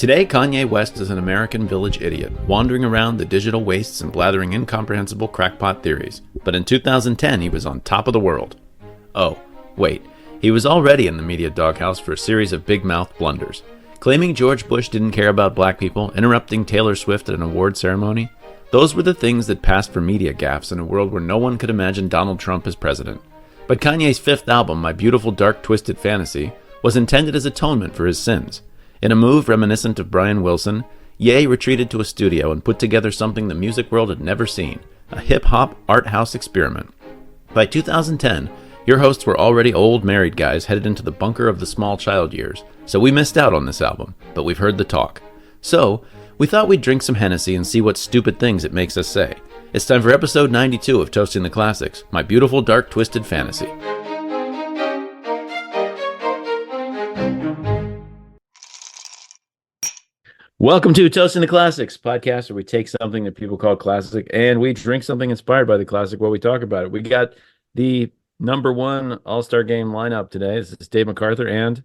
Today, Kanye West is an American village idiot, wandering around the digital wastes and blathering incomprehensible crackpot theories. But in 2010, he was on top of the world. Oh, wait, he was already in the media doghouse for a series of big-mouth blunders. Claiming George Bush didn't care about black people, interrupting Taylor Swift at an award ceremony. Those were the things that passed for media gaffes in a world where no one could imagine Donald Trump as president. But Kanye's fifth album, My Beautiful Dark Twisted Fantasy, was intended as atonement for his sins. In a move reminiscent of Brian Wilson, Ye retreated to a studio and put together something the music world had never seen, a hip-hop art house experiment. By 2010, your hosts were already old married guys headed into the bunker of the small child years, so we missed out on this album, but we've heard the talk. So, we thought we'd drink some Hennessey and see what stupid things it makes us say. It's time for episode 92 of Toasting the Classics, My Beautiful Dark Twisted Fantasy. Welcome to Toasting the Classics, podcast where we take something that people call classic and we drink something inspired by the classic while we talk about it. We got the number one All-Star Game lineup today. This is Dave McArthur and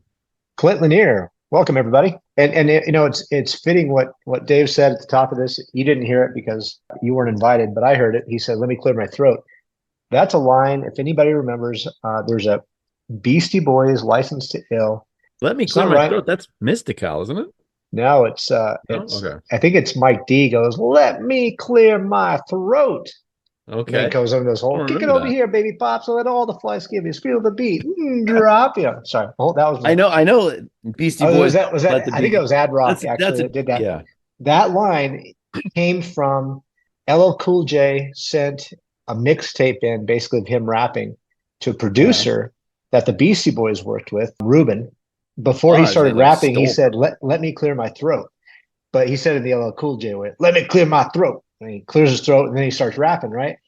Clint Lanier. Welcome, everybody. And you know, it's fitting what Dave said at the top of this. You didn't hear it because you weren't invited, but I heard it. He said, "Let me clear my throat." That's a line. If anybody remembers, there's a Beastie Boys License to Ill. Let me clear my throat. That's mystical, isn't it? No, it's okay. I think it's Mike D goes, "Let me clear my throat." Okay. And then goes over this whole, "Kick it over here, baby pops, and let all the flies give you feel the beat. Drop you." Sorry. Oh, that was I know Beastie Boys. Was that I think it was Ad Rock that did that. Yeah. That line came from LL Cool J sent a mixtape in basically of him rapping to a producer that the Beastie Boys worked with, Ruben. Before he started rapping, he said, let me clear my throat. But he said in the LL Cool J way, "Let me clear my throat." And he clears his throat and then he starts rapping, right?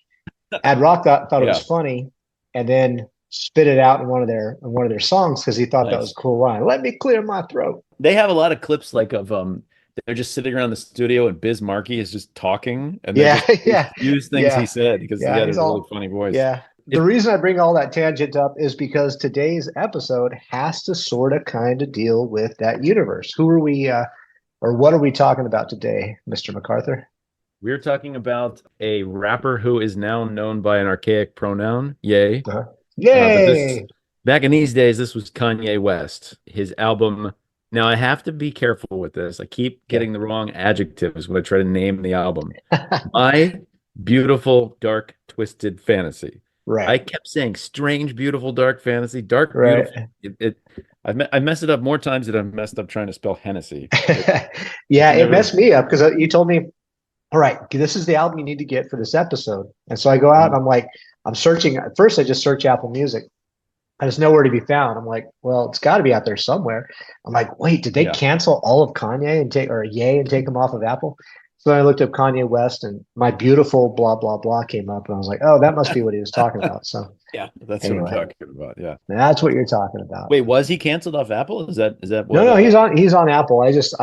Ad Rock thought it was funny and then spit it out in one of their songs because he thought that was a cool line. "Let me clear my throat." They have a lot of clips like of they're just sitting around the studio and Biz Markie is just talking and they use things he said because he had a really funny voice. Yeah. The reason I bring all that tangent up is because today's episode has to sort of kind of deal with that universe. Who are we or what are we talking about today, Mr. McArthur? We're talking about a rapper who is now known by an archaic pronoun, Ye. Yay! Back in these days, this was Kanye West. His album. Now, I have to be careful with this. I keep getting the wrong adjectives when I try to name the album. My Beautiful Dark Twisted Fantasy. Right. I kept saying strange, beautiful, dark fantasy, dark, beautiful. I messed it up more times than I've messed up trying to spell Hennessey. It messed me up because you told me, "All right, this is the album you need to get for this episode." And so I go out and I'm like, I'm searching. At first, I just search Apple Music. And it's nowhere to be found. I'm like, well, it's got to be out there somewhere. I'm like, wait, did they cancel all of Kanye and take him off of Apple? So then I looked up Kanye West and My Beautiful blah, blah, blah came up. And I was like, oh, that must be what he was talking about. So yeah, that's what I'm talking about. Yeah. That's what you're talking about. Wait, was he canceled off Apple? Is that what? No, he's on Apple. I just,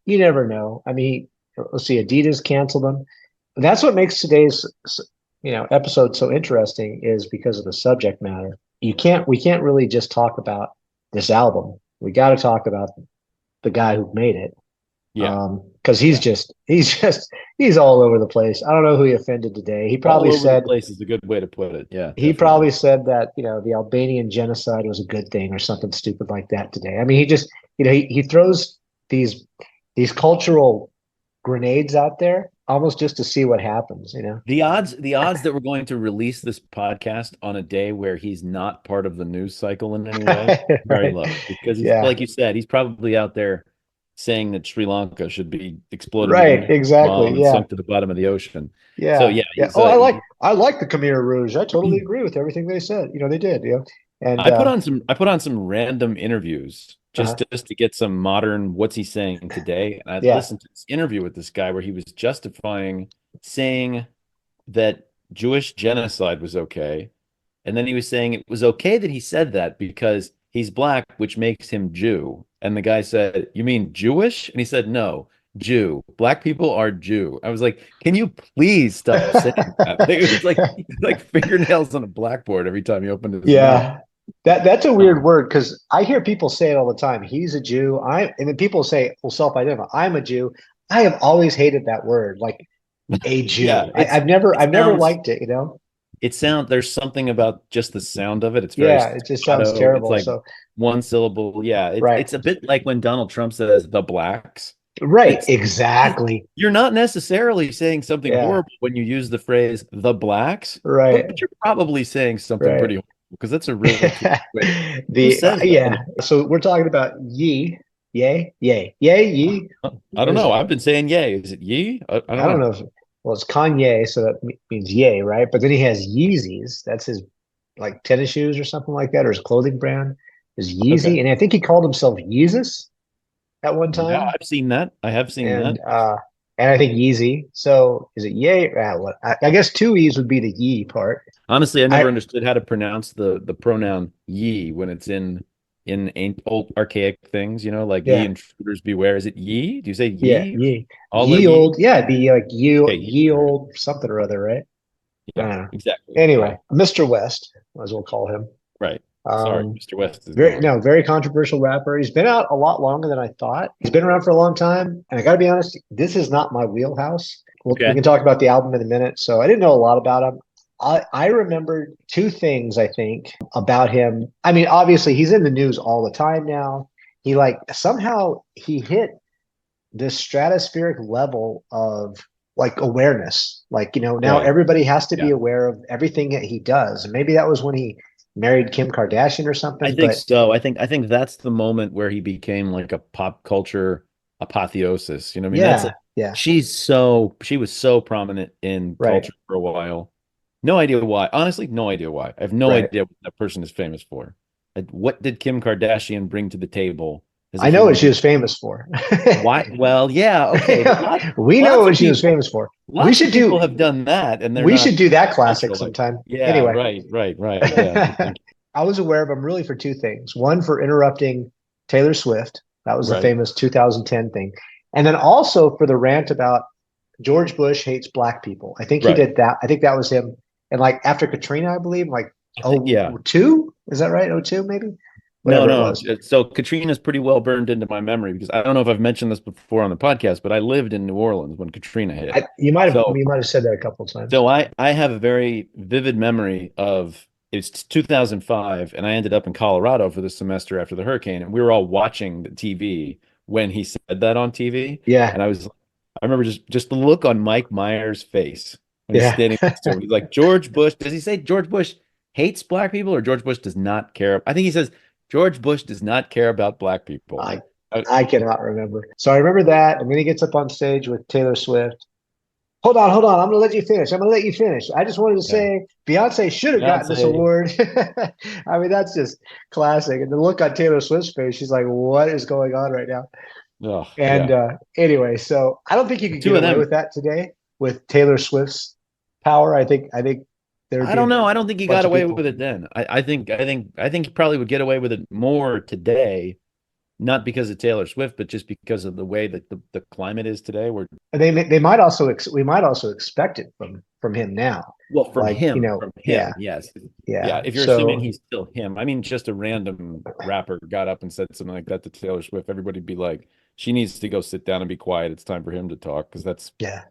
you never know. I mean, let's see, Adidas canceled him. That's what makes today's, episode so interesting is because of the subject matter. We can't really just talk about this album. We got to talk about the guy who made it. Yeah. Because he's all over the place. I don't know who he offended today. He probably said the place is a good way to put it. Yeah. He probably said that, the Albanian genocide was a good thing or something stupid like that today. I mean, he just, he throws these cultural grenades out there almost just to see what happens, The odds that we're going to release this podcast on a day where he's not part of the news cycle in any way, very low. Because he's, like you said, he's probably out there saying that Sri Lanka should be exploded, right? Exactly, and sunk to the bottom of the ocean. Yeah. So yeah. I like the Khmer Rouge. I totally agree with everything they said. They did. And I put on some random interviews just to get some modern what's he saying today. And I listened to this interview with this guy where he was justifying saying that Jewish genocide was okay, and then he was saying it was okay that he said that because he's black, which makes him Jew. And the guy said, "You mean Jewish?" And he said, "No, Jew. Black people are Jew." I was like, "Can you please stop saying that?" It was like fingernails on a blackboard every time he opened his mouth. That's a weird Um, word because I hear people say it all the time. He's a Jew. And then people say, well, self-identify. I'm a Jew. I have always hated that word, like a yeah, Jew. I've never liked it, you know? there's something about just the sound of it. It's very Yeah, it just sounds staccato. It's terrible. like So, one syllable. Yeah, right, it's a bit like when Donald Trump says the blacks. right, It's exactly. you're not necessarily saying something Yeah, horrible when you use the phrase the blacks, right, but you're probably saying something right. pretty horrible because that's a really cool way. Who The says that? yeah. So we're talking about ye, yay, yay, yay, ye. I don't What is know. it? I've been saying yay. Is it ye? I don't I don't know. know if well, it's Kanye, so that means yay, right? But then he has Yeezys. That's his like tennis shoes or something like that, or his clothing brand is Okay. Yeezy, and I think he called himself Yeezus at one Yeah, time, I've seen that. I have seen that. and uh, and I think Yeezy. So is it yay? What? I guess two e's would be the ye part. Honestly, I never I understood how to pronounce the pronoun ye when it's in old archaic things, like ye yeah intruders beware. Is it ye? Do you say yeah ye? ye All ye ye? old yeah it'd be like Okay, ye. ye All right. old something or other, right? I Yeah, don't know. exactly. Yeah. Anyway, Mr. West, might as well call him. Right. Sorry, Um, Mr. West is very gone. no, very controversial rapper. He's been out a lot longer than I thought. He's been around for a long time, and I got to be honest, this is not my wheelhouse. We Okay. can talk about the album in a minute. So I didn't know a lot about him. I remembered two things I think about him. I mean, obviously he's in the news all the time now. He like somehow he hit this stratospheric level of like awareness. Like, now Right. everybody has to be Yeah. aware of everything that he does. And maybe that was when he married Kim Kardashian or I something. think But so. I think that's the moment where he became like a pop culture apotheosis. You know what I mean? That's yeah, like yeah, she was so prominent in right, culture for a while. No idea why. Honestly, no idea why. I have no right. idea what that person is famous for. What did Kim Kardashian bring to the table as a I know what human she being? was famous for. Why? Well, yeah, okay, but We know lots what of she was people famous for. We lots of should people do have done that and they're we should not do that classic cultural. Like, sometime. yeah, Anyway, right. Yeah. Thank I was aware of him really for two things. One, for interrupting Taylor Swift. That was you. the Right. famous 2010 thing. And then also for the rant about George Bush hates black people. I think he Right. did that. I think that was him. And like after Katrina, I believe, like Yeah. oh two, is that right? Oh two, maybe? No, Whatever it no. was. So Katrina's pretty well burned into my memory because I don't know if I've mentioned this before on the podcast, but I lived in New Orleans when Katrina hit. You might have So you might have said that a couple of times. so I have a very vivid memory of it's 2005 and I ended up in Colorado for the semester after the hurricane and we were all watching the TV when he said that on TV Yeah, and I remember just the look on Mike Myers' face when he's yeah. standing next to him. He's like, George Bush, does he say George Bush hates black people or George Bush does not care? I think he says George Bush does not care about black people. I Uh, I cannot remember. So I remember that, and then he gets up on stage with Taylor Swift. Hold on. I'm gonna let you finish. I'm gonna let you finish. I just wanted to yeah. say Beyonce should have gotten this Beyonce. award. I mean, that's just classic. And the look on Taylor Swift's face, she's like, "What is going on right now?" Oh, And yeah. anyway, so I don't think you The could two get of away them. with that today with Taylor Swift's power. I think there would I be a don't know. I don't think he bunch got of away people. with it then. I think he probably would get away with it more today, not because of Taylor Swift, but just because of the way that the climate is today. Where And they might also we might also expect it from him now. well, Like, from yeah, him, yes, yeah. yeah. If you're assuming So he's still him, I mean, just a random rapper got up and said something like that to Taylor Swift, everybody'd be like, she needs to go sit down and be quiet. It's time for him to talk because that's yeah.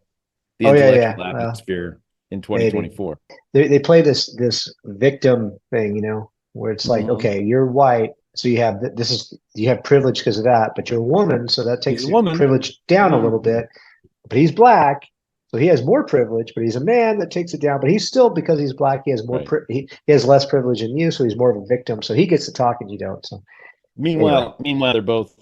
the Oh yeah. intellectual Well, atmosphere in maybe. 2024. They play this victim thing, where it's like, Mhm. okay, you're white, so you have privilege because of that, but you're a woman, so that He's takes a your woman. privilege down a little Mhm. bit. But he's black, so he has more privilege. But he's a man that takes it down. But he's still, because he's black, he has Right. he has less privilege than you, so he's more of a victim. So he gets to talk and you don't. So anyway, Meanwhile, they're both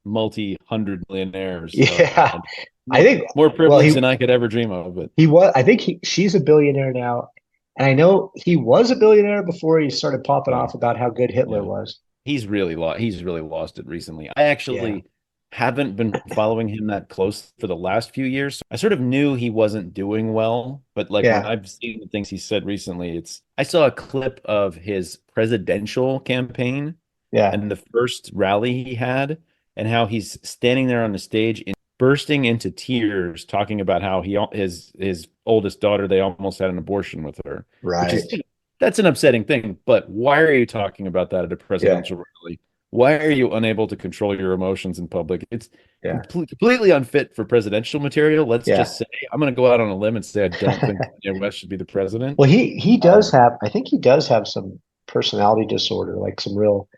multi-hundred millionaires yeah, and I more think. more Well, privileged than I could ever dream of. But he was. I think she's a billionaire now, and I know he was a billionaire before he started popping yeah, off about how good Hitler yeah, was. he's really lost it recently. I Yeah, actually haven't been following him that close for the last few years. I sort of knew he wasn't doing well, but like when yeah, I've seen the things he said recently, I saw a clip of his presidential campaign yeah. and the first rally he had, and how he's standing there on the stage and bursting into tears, talking about how his oldest daughter they almost had an abortion with her, which is Right. That's an upsetting thing, but why are you talking about that at a Yeah, presidential rally? Why are you unable to control your emotions in public? It's yeah, completely unfit for presidential material. Let's yeah. just say I'm going to go out on a limb and say I don't think Kanye West should be the president. Well, he does Um, have, I think he does have some personality disorder, like some real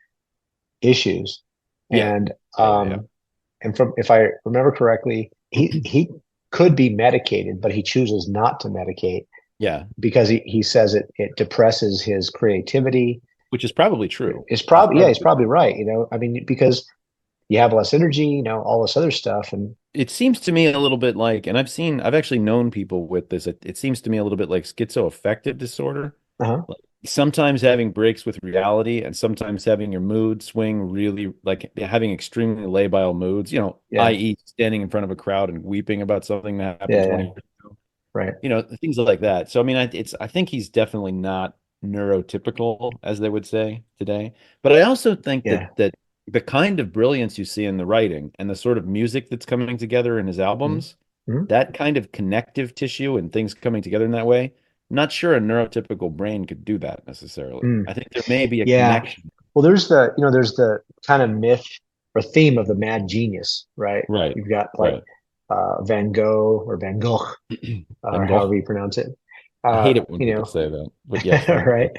issues. yeah, And yeah. and from if I remember correctly, he could be medicated, but he chooses not to medicate Yeah, because he says it depresses his creativity. which is probably true. It's Which is probably, yeah, he's probably probably right. I mean, because you have less energy, all this other stuff, and it seems to me a little bit like, and I've actually known people with this. It seems to me a little bit like schizoaffective disorder. uh-huh. Like sometimes having breaks with reality and sometimes having your mood swing really like having extremely labile moods, Yeah, i.e. standing in front of a crowd and weeping about something that happened yeah, 20 yeah, years ago. right. Things like that. So I mean, I think he's definitely not neurotypical, as they would say today. But I also think Yeah. that the kind of brilliance you see in the writing and the sort of music that's coming together in his albums, Mm-hmm. that kind of connective tissue and things coming together in that way, not sure a neurotypical brain could do that necessarily. Mm. I think there may be a Yeah. connection. Well, there's the kind of myth or theme of the mad genius, right? Right, You've got like right. Van Gogh or Van Gogh, Van or however Gogh. you pronounce it. I hate it when You people know, say that, but yes, Van right?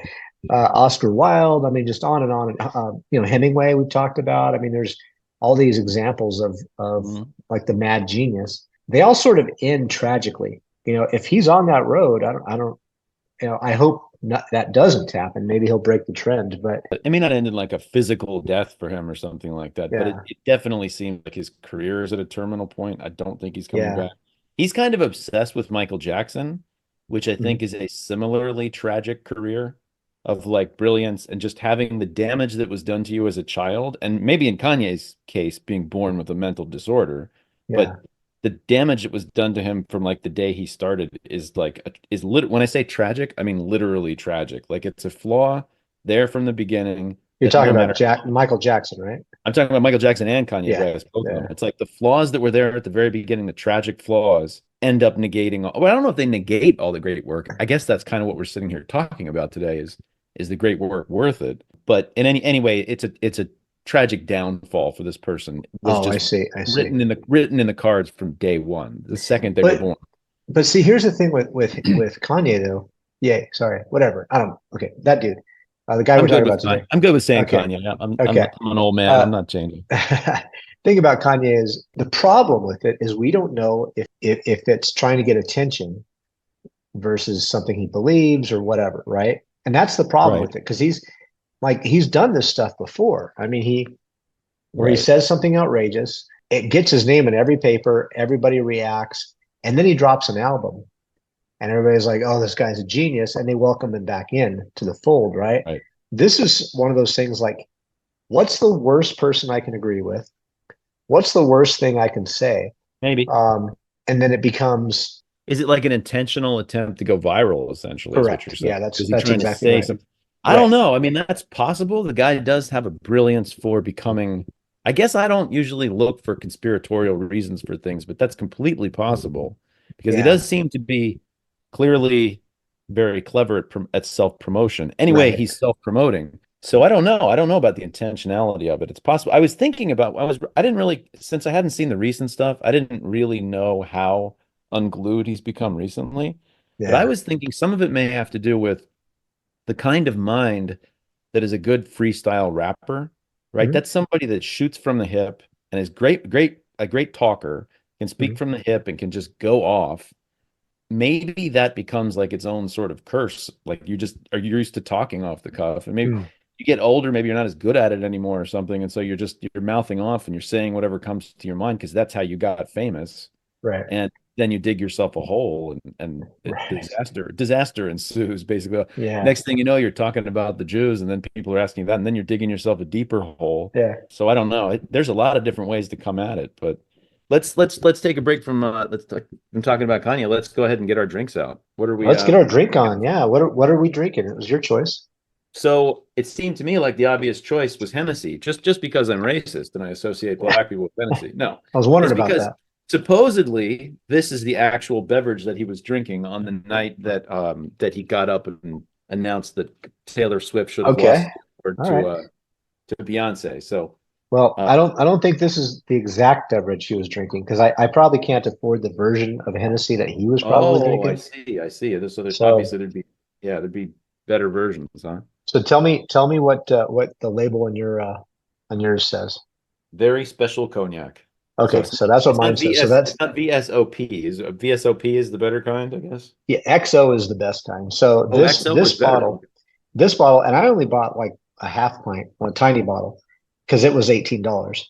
Gogh. Oscar Wilde. I mean, just on and on. And Hemingway we've talked about. I mean, there's all these examples of Mhm. like the mad genius. They all sort of end tragically. If he's on that road, I don't. I hope not, that doesn't happen. Maybe he'll break the trend, but It may not end in like a physical death for him or something like that, but it, yeah, it definitely seems like his career is at a terminal point. I don't think he's coming yeah. back. He's kind of obsessed with Michael Jackson, which I Mhm. think is a similarly tragic career of like brilliance and just having the damage that was done to you as a child, and maybe in Kanye's case, being born with a mental disorder, Yeah. but the damage that was done to him from like the day he started is like is lit when I say tragic, I mean literally tragic. Like it's a flaw there from the beginning You're that talking no about matter Michael Jackson, right? I'm talking about Michael Jackson and Kanye Yeah. West, both of them. Yeah. It's like the flaws that were there at the very beginning, the tragic flaws end up negating well, I don't know if they negate all the great work. I guess that's kind of what we're sitting here talking about today is the great work worth it? But in anyway, it's a tragic downfall for this person. It was Oh, I just see. I see. written in the cards from day one, the second they were But born. but see, here's the thing with Kanye though. Yeah, sorry, whatever. I don't. Okay, that dude, the guy we're I'm talking good about with today. Kanye. I'm good with saying Okay, Kanye. I'm okay. I'm an old man. Uh, I'm not changing. thing about Kanye is the problem with it is we don't know if it's trying to get attention versus something he believes or whatever, right? And that's the problem Right, with it because he's done this stuff before. I mean, where he right. says something outrageous, it gets his name in every paper, everybody reacts, and then he drops an album, and everybody's like, "Oh, this guy's a genius," and they welcome him back in to the fold, right? Right. This is one of those things like, what's the worst person I can agree with? What's the worst thing I can say? Maybe. Um, and then it becomes Is it like an intentional attempt to go viral, essentially, is what you're correct. saying? Yeah, that's Is he that's trying to exactly say right. something? I don't Right. know. I mean, that's possible. The guy does have a brilliance for becoming. I guess I don't usually look for conspiratorial reasons for things, but that's completely possible because he Yeah. does seem to be clearly very clever at self-promotion. Anyway, Right. he's self-promoting. So I don't know. I don't know about the intentionality of it. It's possible. I was thinking about, I didn't really, since I hadn't seen the recent stuff, I didn't really know how unglued he's become recently. But I Yeah. was thinking some of it may have to do with the kind of mind that is a good freestyle rapper, right? Mhm. That's somebody that shoots from the hip and is a great talker, can speak Mhm. from the hip and can just go off. Maybe that becomes like its own sort of curse. Like you just are you're used to talking off the cuff, and maybe Mm. you get older, maybe you're not as good at it anymore or something, and so you're mouthing off and you're saying whatever comes to your mind because that's how you got famous, Right. and then you dig yourself a hole and Right. disaster ensues basically. Yeah. Next thing you know, you're talking about the Jews, and then people are asking that, and then you're digging yourself a deeper hole. Yeah. So I don't know. There's a lot of different ways to come at it, but let's take a break from from talking about Kanye. Let's go ahead and get our drinks out. What are we Let's get our drink on. Yeah. What are we drinking? It was your choice. So it seemed to me like the obvious choice was Hennessy, just because I'm racist and I associate black people with Hennessy. No, I was wondering it's about because that. supposedly this is the actual beverage that he was drinking on the night that he got up and announced that Taylor Swift should have lost Okay. or All right. to Beyonce. So Well, uh, I don't think this is the exact beverage he was drinking because I probably can't afford the version of Hennessy that he was probably oh, drinking. I see. So So obviously there'd be better versions, huh? so tell me what the label on yours says. Very special cognac. So Okay, so that's what it's mine not says. So VS that's it's not VSOP. Is VSOP is the better kind, I guess. yeah, XO is the best kind. So Oh, XO is better. this bottle, and I only bought like a half pint, a tiny bottle, because it was $18.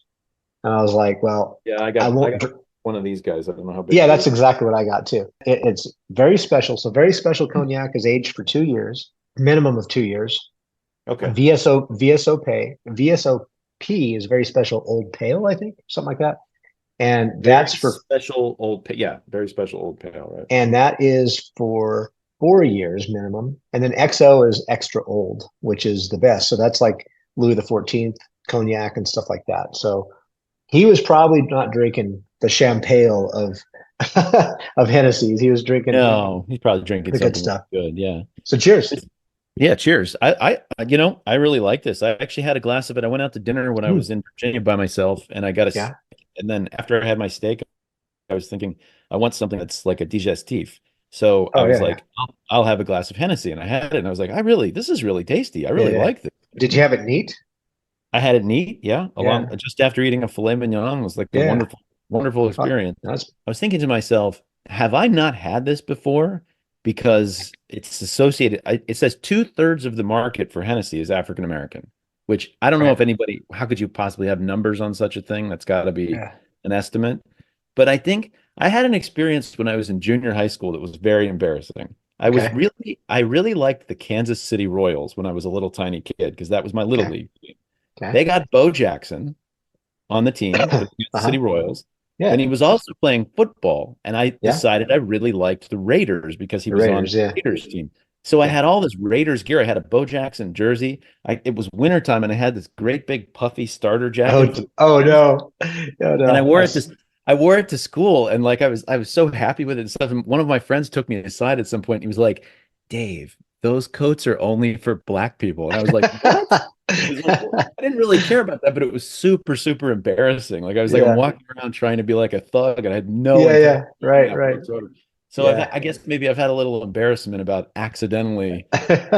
And I was like, well, Yeah, I I won't. got one of these guys. I don't know how big Yeah, it that's is. exactly what I got too. It's very special. So very special cognac is aged for 2 years, minimum of 2 years. Okay. VSOP is very special old pale, I think, something like that. And Very that's for special yeah, very special old pale, right? and that is for 4 years minimum. And then XO is extra old, which is the best. So that's like Louis the 14th cognac and stuff like that. So he was probably not drinking the champagne of of Hennessy's. He was drinking No, he's probably drinking the good something stuff. good. Yeah. So cheers. Yeah, cheers. I really like this. I actually had a glass of it. I went out to dinner when I Mm, was in Virginia by myself, and I got yeah. and then after I had my steak, I was thinking I want something that's like a digestif. So I Oh was yeah, yeah, like, I'll have a glass of Hennessy, and I had it, and I was like, this is really tasty. I yeah, really yeah. like this. Did you have it neat? I had it neat, yeah, along Yeah, just after eating a filet mignon. It was like a yeah. wonderful Oh, experience. that's I was thinking to myself, have I not had this before? Because it's associated, it says 2/3 of the market for Hennessy is African American, which I don't know right. if anybody, how could you possibly have numbers on such a thing? That's got to be Yeah. an estimate. But I think I had an experience when I was in junior high school that was very embarrassing. Okay. I really liked the Kansas City Royals when I was a little tiny kid because that was my little Okay. league team. Okay. They got Bo Jackson on the team for the Kansas City Uh-huh. Royals. Then Yeah. he was also playing football, and I Yeah. decided I really liked the Raiders because he The was on Raiders. the Yeah. Raiders team. So I Yeah. had all this Raiders gear. I had a Bo Jackson jersey. It was wintertime, and I had this great big puffy starter jacket for the Oh Rams. no. Oh And no. I wore it to school, and like I was so happy with it and stuff. And one of my friends took me aside at some point. And he was like, "Dave, those coats are only for black people." And I was like, "What?" It was like, well, I didn't really care about that, but it was super embarrassing. Like I'm Yeah. walking around trying to be like a thug, and I had no Yeah. intention Yeah. of doing Right. that Right. whatsoever. So Yeah. I guess maybe I've had a little embarrassment about accidentally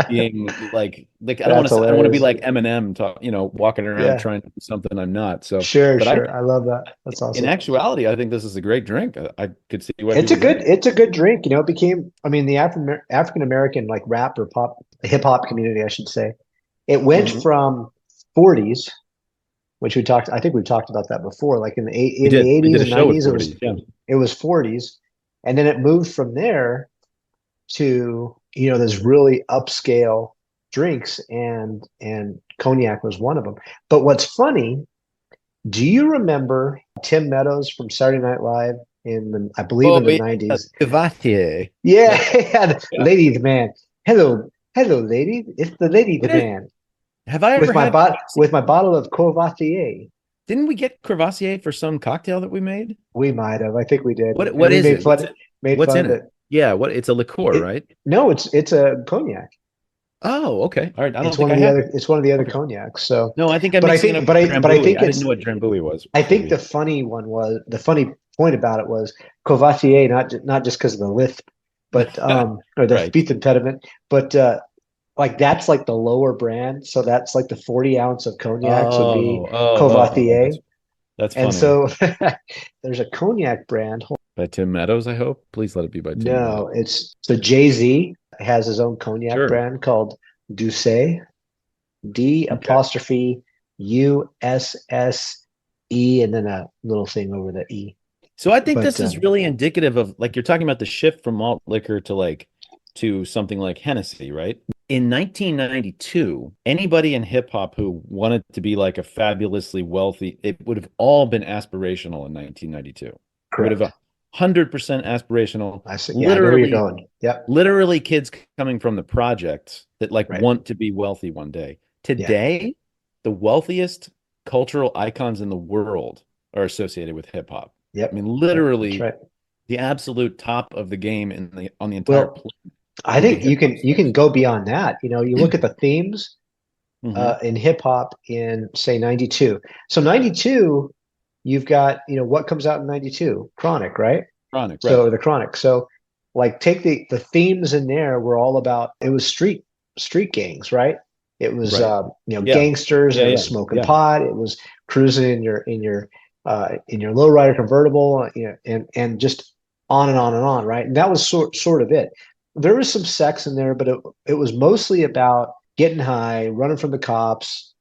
being like That's I don't want to be hilarious. like Eminem, walking around Yeah. trying to do something I'm not. So, Sure. but I Sure. I love that. That's in awesome. actuality, I think this is a great drink. I could see why people drink. It's a good drink. You know, it became, I mean, the African American like rap or pop, hip hop community, I should say. It went Mhm. from 40s, which I think we've talked about that before. Like in the We 80s did a and show with 90s, 40s. Yeah. it was 40s. And then it moved from there to, you know, this really upscale drinks and cognac was one of them. But what's funny, do you remember Tim Meadows from Saturday Night Live I believe Oh in the yeah, 90s? Gavatier. Yeah, Yeah, yeah, yeah. ladies man. Hello, ladies. It's the ladies What is, man have I ever had Crevassier? with my bottle of Courvoisier. Didn't we get Crevassier for some cocktail that we made? We might have. I think we did, and What we is it? made What's fun in of it? it. Yeah, it's a liqueur, It right? no, it's a cognac. Oh, okay. All right. I don't It's think one I of the have. other it's one of the other Okay. cognacs. So, No, I think I'm but I mixing it think up with but I Drambuie. think I didn't it's know what Drambuie was, I think maybe. the funny point about it was Courvoisier, not just because of the lisp, but or the Right. speech impediment, but like that's like the lower brand. So that's like the 40 ounce of cognacs would be Courvoisier. That's And funny. so there's a cognac brand. By Tim Meadows, I hope. Please let it be by Tim Meadows. No, it's so Jay-Z has his own cognac Sure. brand called Douce, D Okay. apostrophe USSE, and then a little thing over the E. So I think But this is really indicative of like you're talking about the shift from malt liquor to to something like Hennessy, right? In 1992, anybody in hip hop who wanted to be like a fabulously wealthy, it would have all been aspirational in 1992. It would have correct. 100% aspirational. I see. Yeah, I know where you're Literally, going. Yep. literally kids coming from the projects that like Right. want to be wealthy one day. Yeah. Today, the wealthiest cultural icons in the world are associated with hip hop. I Yep. mean, Yep. That's literally right. the absolute top of the game on the entire Well, planet. I would be think hip hop you can songs. go beyond that. You look at the themes Hmm. in hip hop in say 92. So 92, you've got, what comes out in 92? Chronic, right? Chronic, right? So the Chronic. So like take the themes in there were all about it was street gangs, right? It was Right. Yeah. gangsters and Yeah. it was Yeah. smoking Yeah. pot. It was cruising in your lowrider convertible, and just on and on and on, right? And that was sort of it. There was some sex in there, but it was mostly about getting high, running from the cops,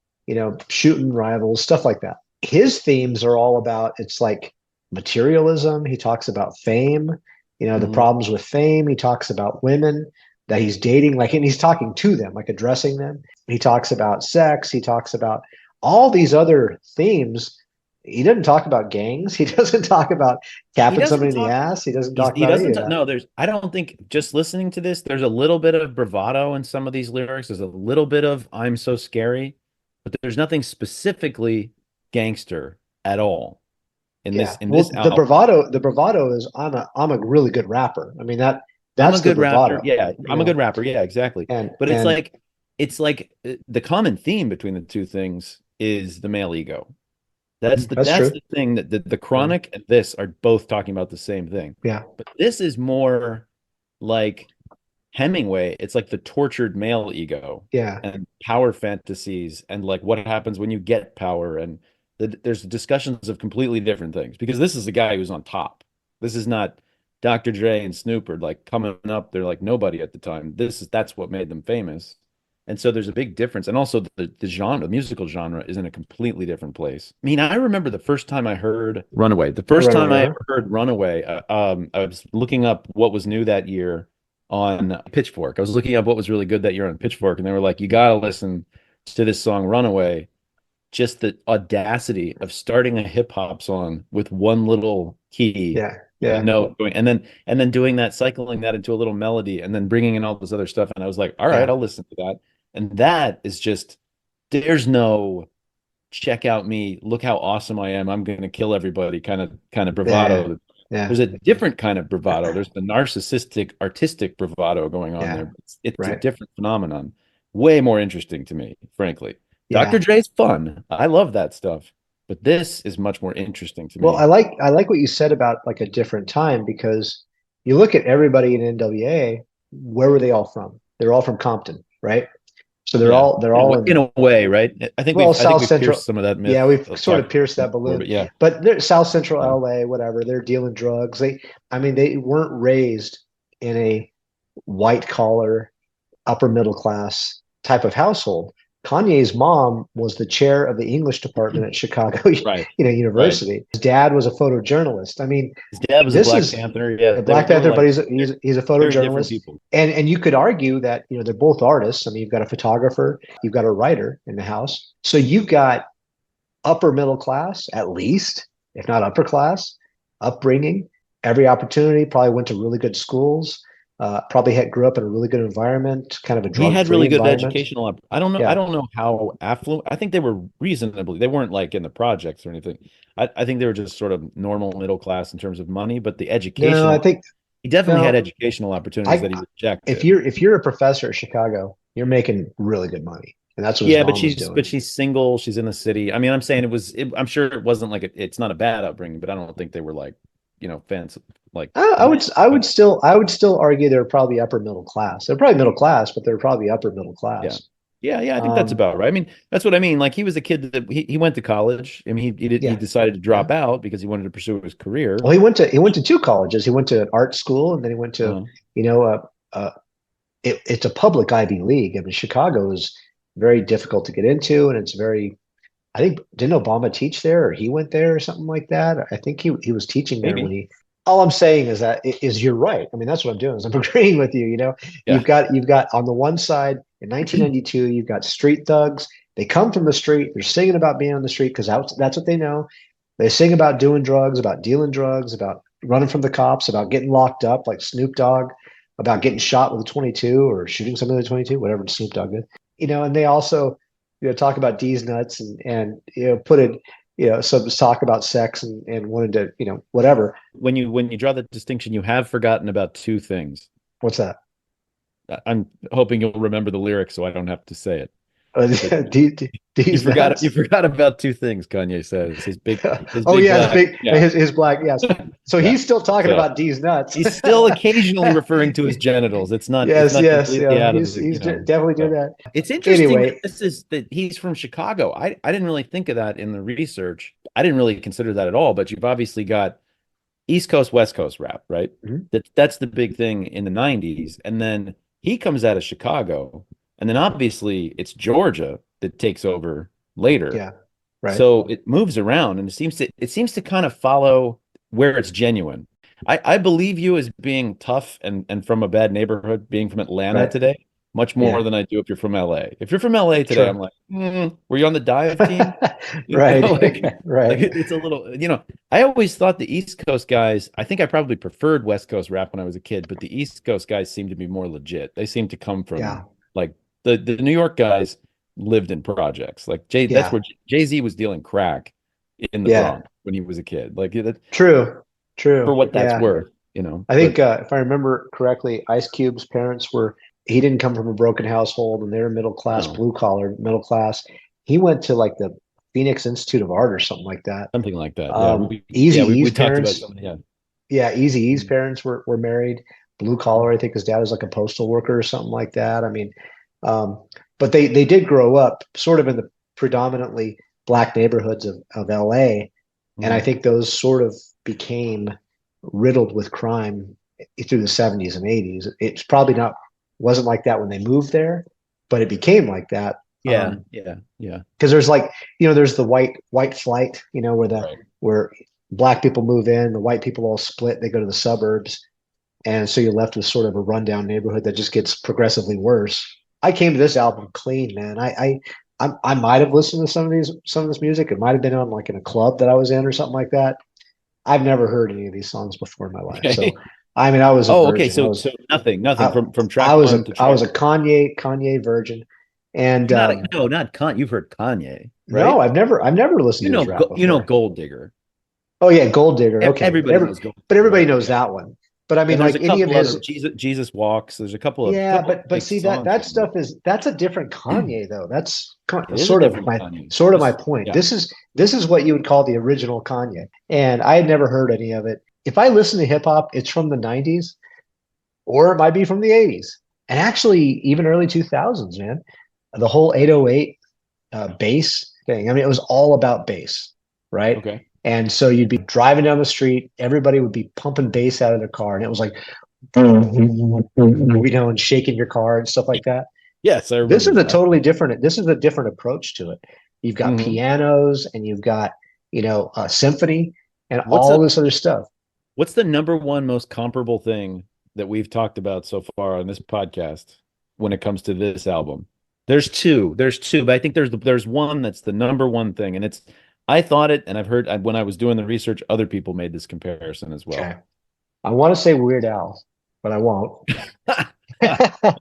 shooting rivals, stuff like that. His themes are all about it's like materialism. He talks about fame, the Hmm. problems with fame. He talks about women that he's dating, like, and he's talking to them, like addressing them. He talks about sex. He talks about all these other themes. He doesn't talk about gangs. He doesn't talk about He capping doesn't somebody in the talk. ass. He doesn't talk He about any doesn't of that. no, I don't think just listening to this, there's a little bit of bravado in some of these lyrics. There's a little bit of I'm so scary, but there's nothing specifically gangster at all Yeah. in this Well, album. the bravado is I'm a really good rapper. I mean I'm a that's the good rapper. bravado, Yeah, I'm a good rapper. Yeah, exactly. and But it's like the common theme between the two things is the male ego. that's That's true. the thing that the Yeah. Chronic and this are both talking about the same thing. Yeah. But this is more like Hemingway. It's like the tortured male ego Yeah. and power fantasies and like what happens when you get power and there's discussions of completely different things because this is the guy who's on top. This is not Dr. Dre and Snoop are like coming up. They're like nobody at the time. That's what made them famous. And so there's a big difference. And also the genre, the musical genre is in a completely different place. I mean, I remember the first time I heard Runaway. The first time I Runaway. ever heard Runaway, I was looking up what was new that year on Pitchfork. I was looking up what was really good that year on Pitchfork, and they were like, you got to listen to this song Runaway. Just the audacity of starting a hip hop song with one little key Yeah. and a Yeah. note going, and then doing that, cycling that into a little melody, and then bringing in all this other stuff. And I was like, all right, Yeah. I'll listen to that. And that is just there's no check out me, look how awesome I am, I'm gonna kill everybody kind of Yeah. bravado. Yeah. There's a different kind of bravado. There's the narcissistic, artistic bravado going on Yeah. there. It's a Right. different phenomenon. Way more interesting to me, frankly. Dr. Yeah. Dre's fun. I love that stuff. But this is much more interesting to Well, me. I like what you said about like a different time because you look at everybody in NWA, where were they all from? They're all from Compton, right? So Yeah. they're all In in, a way, right? well, I think South we've Central. pierced some of that Yeah, myth we've of sort of talking pierced that before, balloon. but yeah. But they're South Central Yeah. LA, whatever. They're dealing drugs. I mean, they weren't raised in a white collar, upper middle class type of household. Kanye's mom was the chair of the English department at Chicago, Right. Right. University. His dad was a photojournalist. I mean, His dad was a this Black is Panther. Yeah, a Black they were Panther, but like he's a very different photojournalist, people. and you could argue that they're both artists. I mean, you've got a photographer, you've got a writer in the house, so you've got upper middle class at least, if not upper class, upbringing, every opportunity. Probably went to really good schools. Probably had grew up in a really good environment, kind of a He drug had free really good environment. educational. I Yeah, don't know how affluent. I think they were reasonably. They weren't like in the projects or anything. I think they were just sort of normal middle class in terms of money, but the no, I educational. think He definitely had no. educational opportunities I that he rejected. if you're a professor at Chicago, you're making really good money, and that's what his Yeah, mom was but doing. she's single. She's in the city. I mean, I'm saying I'm sure it wasn't like it's not a bad upbringing, but I don't think they were like, fans like I would still argue they're probably upper middle class. They're probably middle class, but they're probably upper middle yeah. class. Yeah, I think that's Um, about right. I mean, that's what I mean. Like he was a kid that he went to college. I mean, he yeah, decided to yeah. drop out because he wanted to pursue his career. Well, he went to two colleges. He went to an art school, and then he went to Uh, you know it's a public Ivy League. I mean, Chicago is very difficult to get into, and it's very. I think didn't Obama teach there, or he went there, or something like that. I think he was teaching there when maybe. he. All I'm saying is that is you're right. I mean, that's what I'm doing. Is I'm agreeing with you. Yeah. You've got on the one side in 1992, you've got street thugs. They come from the street. They're singing about being on the street because that's what they know. They sing about doing drugs, about dealing drugs, about running from the cops, about getting locked up, like Snoop Dogg, about getting shot with a 22 or shooting somebody with a 22, whatever Snoop Dogg did. And they also, talk about D's nuts and put it, some talk about sex and wanted to, whatever. When you draw the distinction, you have forgotten about two things. What's that? I'm hoping you'll remember the lyrics so I don't have to say it. But D's you nuts. forgot about two things Kanye says. His Oh big yeah, black. Yeah. his black, yes. So Yeah. he's still talking So about D's nuts. he's still occasionally referring to his genitals. It's Yes, not yes, completely yeah. out of He's the, definitely doing so that. it's interesting Anyway, that he's from Chicago. I didn't really think of that in the research. I didn't really consider that at all, but you've obviously got East Coast, West Coast rap, right? mhm, That's the big thing in the 90s. And then he comes out of Chicago, and then obviously it's Georgia that takes over later. yeah, right. So it moves around and it seems to kind of follow where it's genuine. I believe you as being tough and from a bad neighborhood, being from Atlanta Right. today, much more Yeah. than I do if you're from LA. If you're from LA today, I'm True. like, were you on the dive team? Right. Like Right. it's a little, I always thought the East Coast guys, I think I probably preferred West Coast rap when I was a kid, but the East Coast guys seem to be more legit. They seem to come from Yeah. like the New York guys lived in projects. Like that's Yeah. where Jay-Z was dealing crack in the Yeah. Bronx when he was a kid. Like True. for True. what that's Yeah. worth. I But think if I remember correctly, Ice Cube's parents were, he didn't come from a broken household and they were middle class, no, blue collar, middle class. He went to like the Phoenix Institute of Art or something like that. something like that. Yeah, Easy we E's talked about parents, something. Yeah. yeah, Easy E's Mhm. parents were married, blue collar. I think his dad was like a postal worker or something like that. I mean, um, but they did grow up sort of in the predominantly black neighborhoods of LA. And I Mhm. think those sort of became riddled with crime through the 70s and 80s. It's probably not wasn't like that when they moved there, but it became like that. Yeah, yeah, yeah. Because there's like, there's the white flight, Right. where black people move in, the white people all split, they go to the suburbs, and so you're left with sort of a rundown neighborhood that just gets progressively worse. I came to this album clean, man. I might have listened to some of this music. It might have been on like in a club that I was in or something like that. I've never heard any of these songs before in my life. So, Okay. I mean, I was a Oh, okay. virgin. So nothing I, from I track was one a to I track. was a Kanye virgin, and You're not no, not Kanye. You've heard Kanye, no, right? I've never listened to his rap before. Gold Digger. Oh yeah, Gold Digger. Okay, Everybody knows Gold but Digger, everybody right? knows Yeah. that one. But I mean, And there's like a any of couple other his, Jesus Walks. There's a yeah, couple of but big see songs that from stuff that's a different Kanye though. That's it is a sort of different my Kanye. point. Yeah. This is what you would call the original Kanye, and I had never heard any of it. If I listen to hip hop, it's from the '90s, or it might be from the '80s, and actually even early 2000s. Man, the whole 808 bass thing. I mean, it was all about bass, right? Okay. And so you'd be driving down the street, everybody would be pumping bass out of their car, and it was like, and shaking your car and stuff like that. Yes, I This remember is a that. totally different. This is a different approach to it. You've got Hmm. pianos, and you've got a symphony, and What's all the this other stuff. what's the number one most comparable thing that we've talked about so far on this podcast when it comes to this album? There's two. There's two, but I think there's one that's the number one thing, and it's I thought it, and I've heard when I was doing the research, other people made this comparison as well. Okay, I want to say Weird Al, but I won't.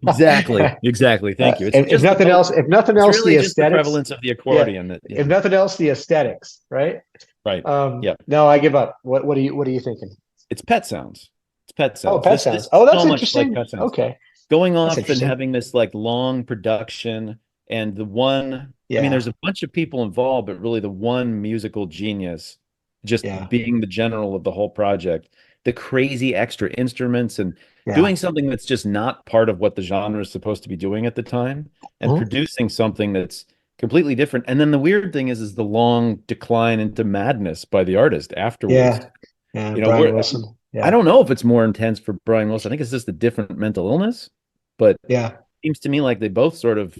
Exactly. Exactly. Thank you. It's If just the nothing else, if nothing it's else, really the just the aesthetics. prevalence of the Yeah. accordion that, If nothing else, the aesthetics, right? right. Yeah. No, I give up. What are you thinking? It's Pet Sounds. It's Pet Oh, Sounds. Pet This Sounds. is Oh, that's so much like interesting. Pet Sounds. Okay, Going that's off and interesting. having this like long production and the one, I mean, Yeah, there's a bunch of people involved, but really the one musical genius just yeah, being the general of the whole project, the crazy extra instruments and yeah. doing something that's just not part of what the genre is supposed to be doing at the time and Mhm. producing something that's completely different. And then the weird thing is the long decline into madness by the artist afterwards. Yeah, yeah. You know, Brian we're Wilson. I Yeah, don't know if it's more intense for Brian Wilson. I think it's just a different mental illness, but it yeah, seems to me like they both sort of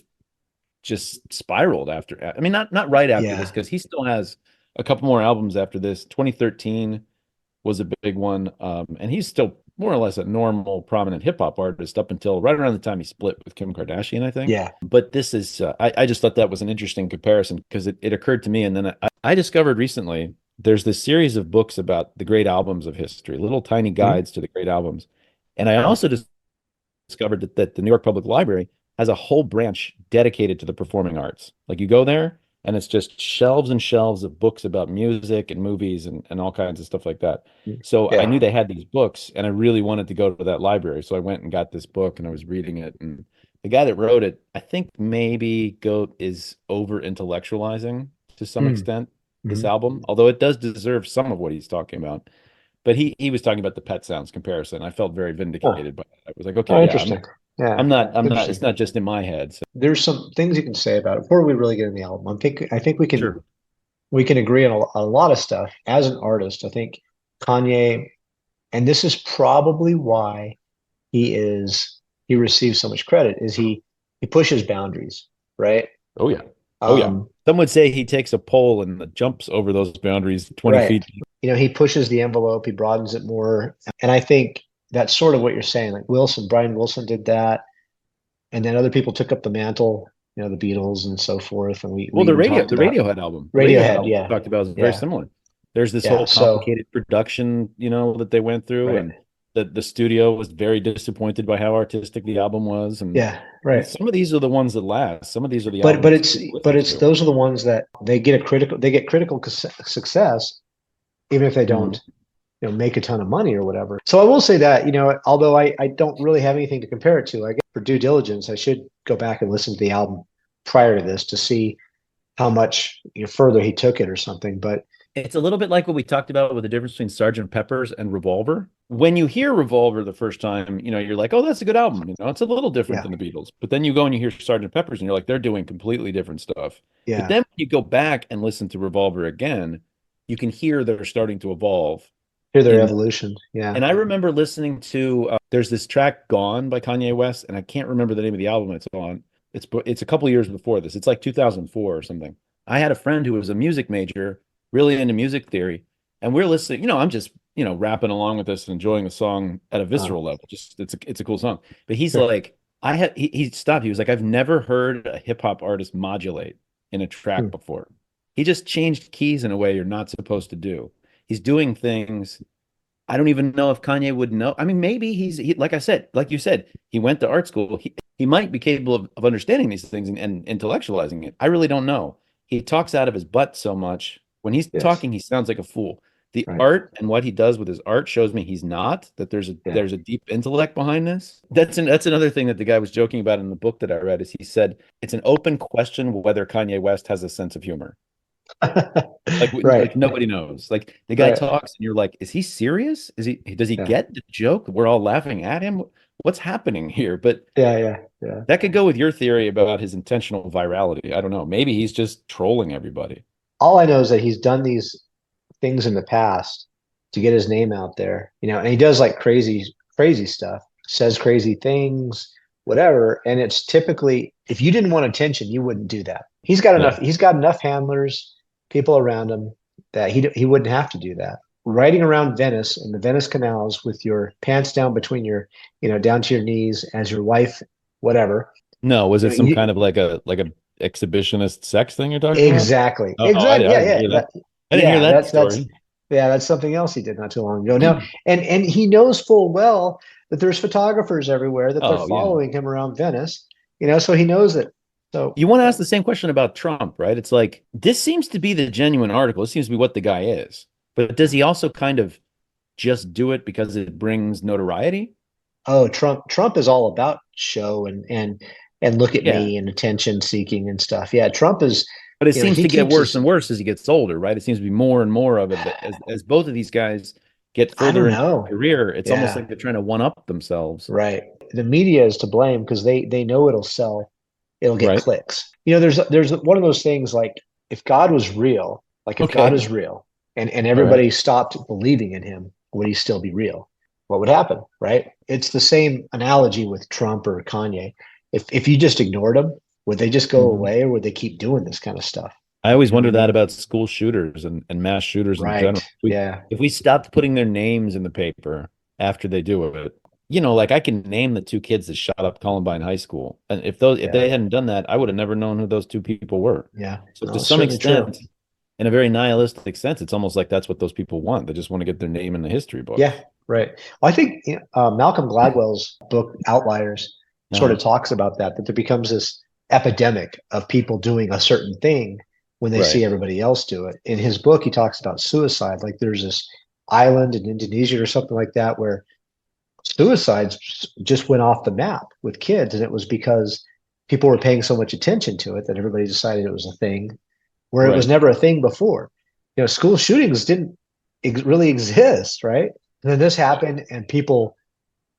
just spiraled after. I mean, not right after this yeah, because he still has a couple more albums after this. 2013 was a big one, and he's still more or less a normal, prominent hip hop artist up until right around the time he split with Kim Kardashian, I think. yeah. But this is, I just thought that was an interesting comparison because it occurred to me, and then I discovered recently there's this series of books about the great albums of history, little tiny Mhm. guides to the great albums, and I also discovered that the New York Public Library has a whole branch dedicated to the performing arts. Like you go there, and it's just shelves and shelves of books about music and movies and all kinds of stuff like that. So I knew Yeah. they had these books, and I really wanted to go to that library. So I went and got this book, and I was reading it. And the guy that wrote it, I think maybe Goat is over intellectualizing to some Mm. extent this Mhm. album, although it does deserve some of what he's talking about. But he was talking about the Pet Sounds comparison. I felt very Oh, vindicated by that. I was like, okay, oh, yeah, interesting. Yeah, I'm not, it's interesting. not just in my head. So There's some things you can say about it before we really get in the album. I think sure. we can agree on a lot of stuff as an artist. I think Kanye, and this is probably why he receives so much credit, is he pushes boundaries, right? Oh yeah. Oh yeah. Um, Some would say he takes a pole and jumps over those boundaries 20 right. feet. He pushes the envelope, he broadens it more. And I think that's sort of what you're saying. Like Brian Wilson did that, and then other people took up the mantle, the Beatles and so forth. And we Well, even talked the about Radiohead Radiohead. album Yeah. we talked about is very Yeah. similar. There's this Yeah. whole So, complicated production, that they went through, right. and the studio was very disappointed by how artistic the album was. Yeah. And Right. some of these are the ones that last. Some of these are the But albums it's people but listen it's to. those are the ones that they get critical success, even if they Mhm. don't make a ton of money or whatever. So I will say that, although I don't really have anything to compare it to, I guess for due diligence, I should go back and listen to the album prior to this to see how much further he took it or something. But It's a little bit like what we talked about with the difference between Sergeant Pepper's and Revolver. When you hear Revolver the first time, you're like, oh, that's a good album. It's a little different yeah, than the Beatles. But then you go and you hear Sergeant Pepper's and you're like, they're doing completely different stuff. But yeah, then when you go back and listen to Revolver again, you can hear they're starting to evolve hear their in. evolution. Yeah. And I remember listening to there's this track Gone by Kanye West, and I can't remember the name of the album it's on. It's a couple years before this. It's like 2004 or something. I had a friend who was a music major, really into music theory, and we're listening. I'm just rapping along with this and enjoying the song at a Uh, visceral level. Just it's a cool song. But he's sure. like, he stopped. He was like, I've never heard a hip hop artist modulate in a track Hmm. before. He just changed keys in a way you're not supposed to do. He's doing things I don't even know if Kanye would know. I mean, maybe like I said, like you said, he went to art school. He might be capable of understanding these things and intellectualizing it. I really don't know. He talks out of his butt so much. When he's Yes. talking, he sounds like a fool. The Right. art and what he does with his art shows me he's not, that Yeah. there's a deep intellect behind this. That's another thing that the guy was joking about in the book that I read is he said it's an open question whether Kanye West has a sense of humor. Right. Like nobody knows. Like the guy Right. talks and you're like, is he serious? Does he Yeah. get the joke? We're all laughing at him. What's happening here? But Yeah. Yeah. Yeah. that could go with your theory about his intentional virality. I don't know. Maybe he's just trolling everybody. All I know is that he's done these things in the past to get his name out there, and he does like crazy stuff, says crazy things, whatever. And it's typically, if you didn't want attention, you wouldn't do that. Yeah. He's got enough handlers, people around him that he wouldn't have to do that. Riding around Venice in the Venice canals with your pants down between down to your knees as your wife, whatever. No, was You it know, some you, kind of like a exhibitionist sex thing you're talking about? exactly. Oh, Exactly. I Yeah, didn't yeah. hear that. I didn't hear Yeah, that that's story. yeah, that's something else he did not too long ago. Now, and he knows full well that there's photographers everywhere that they're Oh, yeah. following him around Venice, so he knows it. So You want to ask the same question about Trump, right? It's like this seems to be the genuine article. This seems to be what the guy is. But does he also kind of just do it because it brings notoriety? oh, Trump is all about show and look at Yeah. me and attention seeking and stuff. Yeah, Trump is, But it seems he to get keeps worse his and worse as he gets older, right? It seems to be more and more of it. As both of these guys get I further don't into know. their career, it's almost Yeah, like they're trying to one up themselves. right. The media is to blame because they know it'll sell, it'll get Right. clicks. There's one of those things like if God was real, like if God Okay. is real and All right. everybody stopped believing in him, would he still be real? What would happen? Right? It's the same analogy with Trump or Kanye. If you just ignored them, would they just go Mhm. away or would they keep doing this kind of stuff? I always You know what wonder I that mean? about school shooters and mass shooters in Right. general. Yeah. If we stopped putting their names in the paper after they do it, like I can name the two kids that shot up Columbine High School. And if Yeah. they hadn't done that, I would have never known who those two people were. Yeah. So No, to it's some certainly true. extent, in a very nihilistic sense, it's almost like that's what those people want. They just want to get their name in the history Yeah, books. right. Well, I think Malcolm Gladwell's book Outliers sort Uh, of talks about that there becomes this epidemic of people doing a certain thing when they Right. see everybody else do it. In his book, he talks about suicide. Like there's this island in Indonesia or something like that where suicides just went off the map with kids, and it was because people were paying so much attention to it that everybody decided it was a thing where it was Right. never a thing before. School shootings didn't really exist, right? And then this happened, and people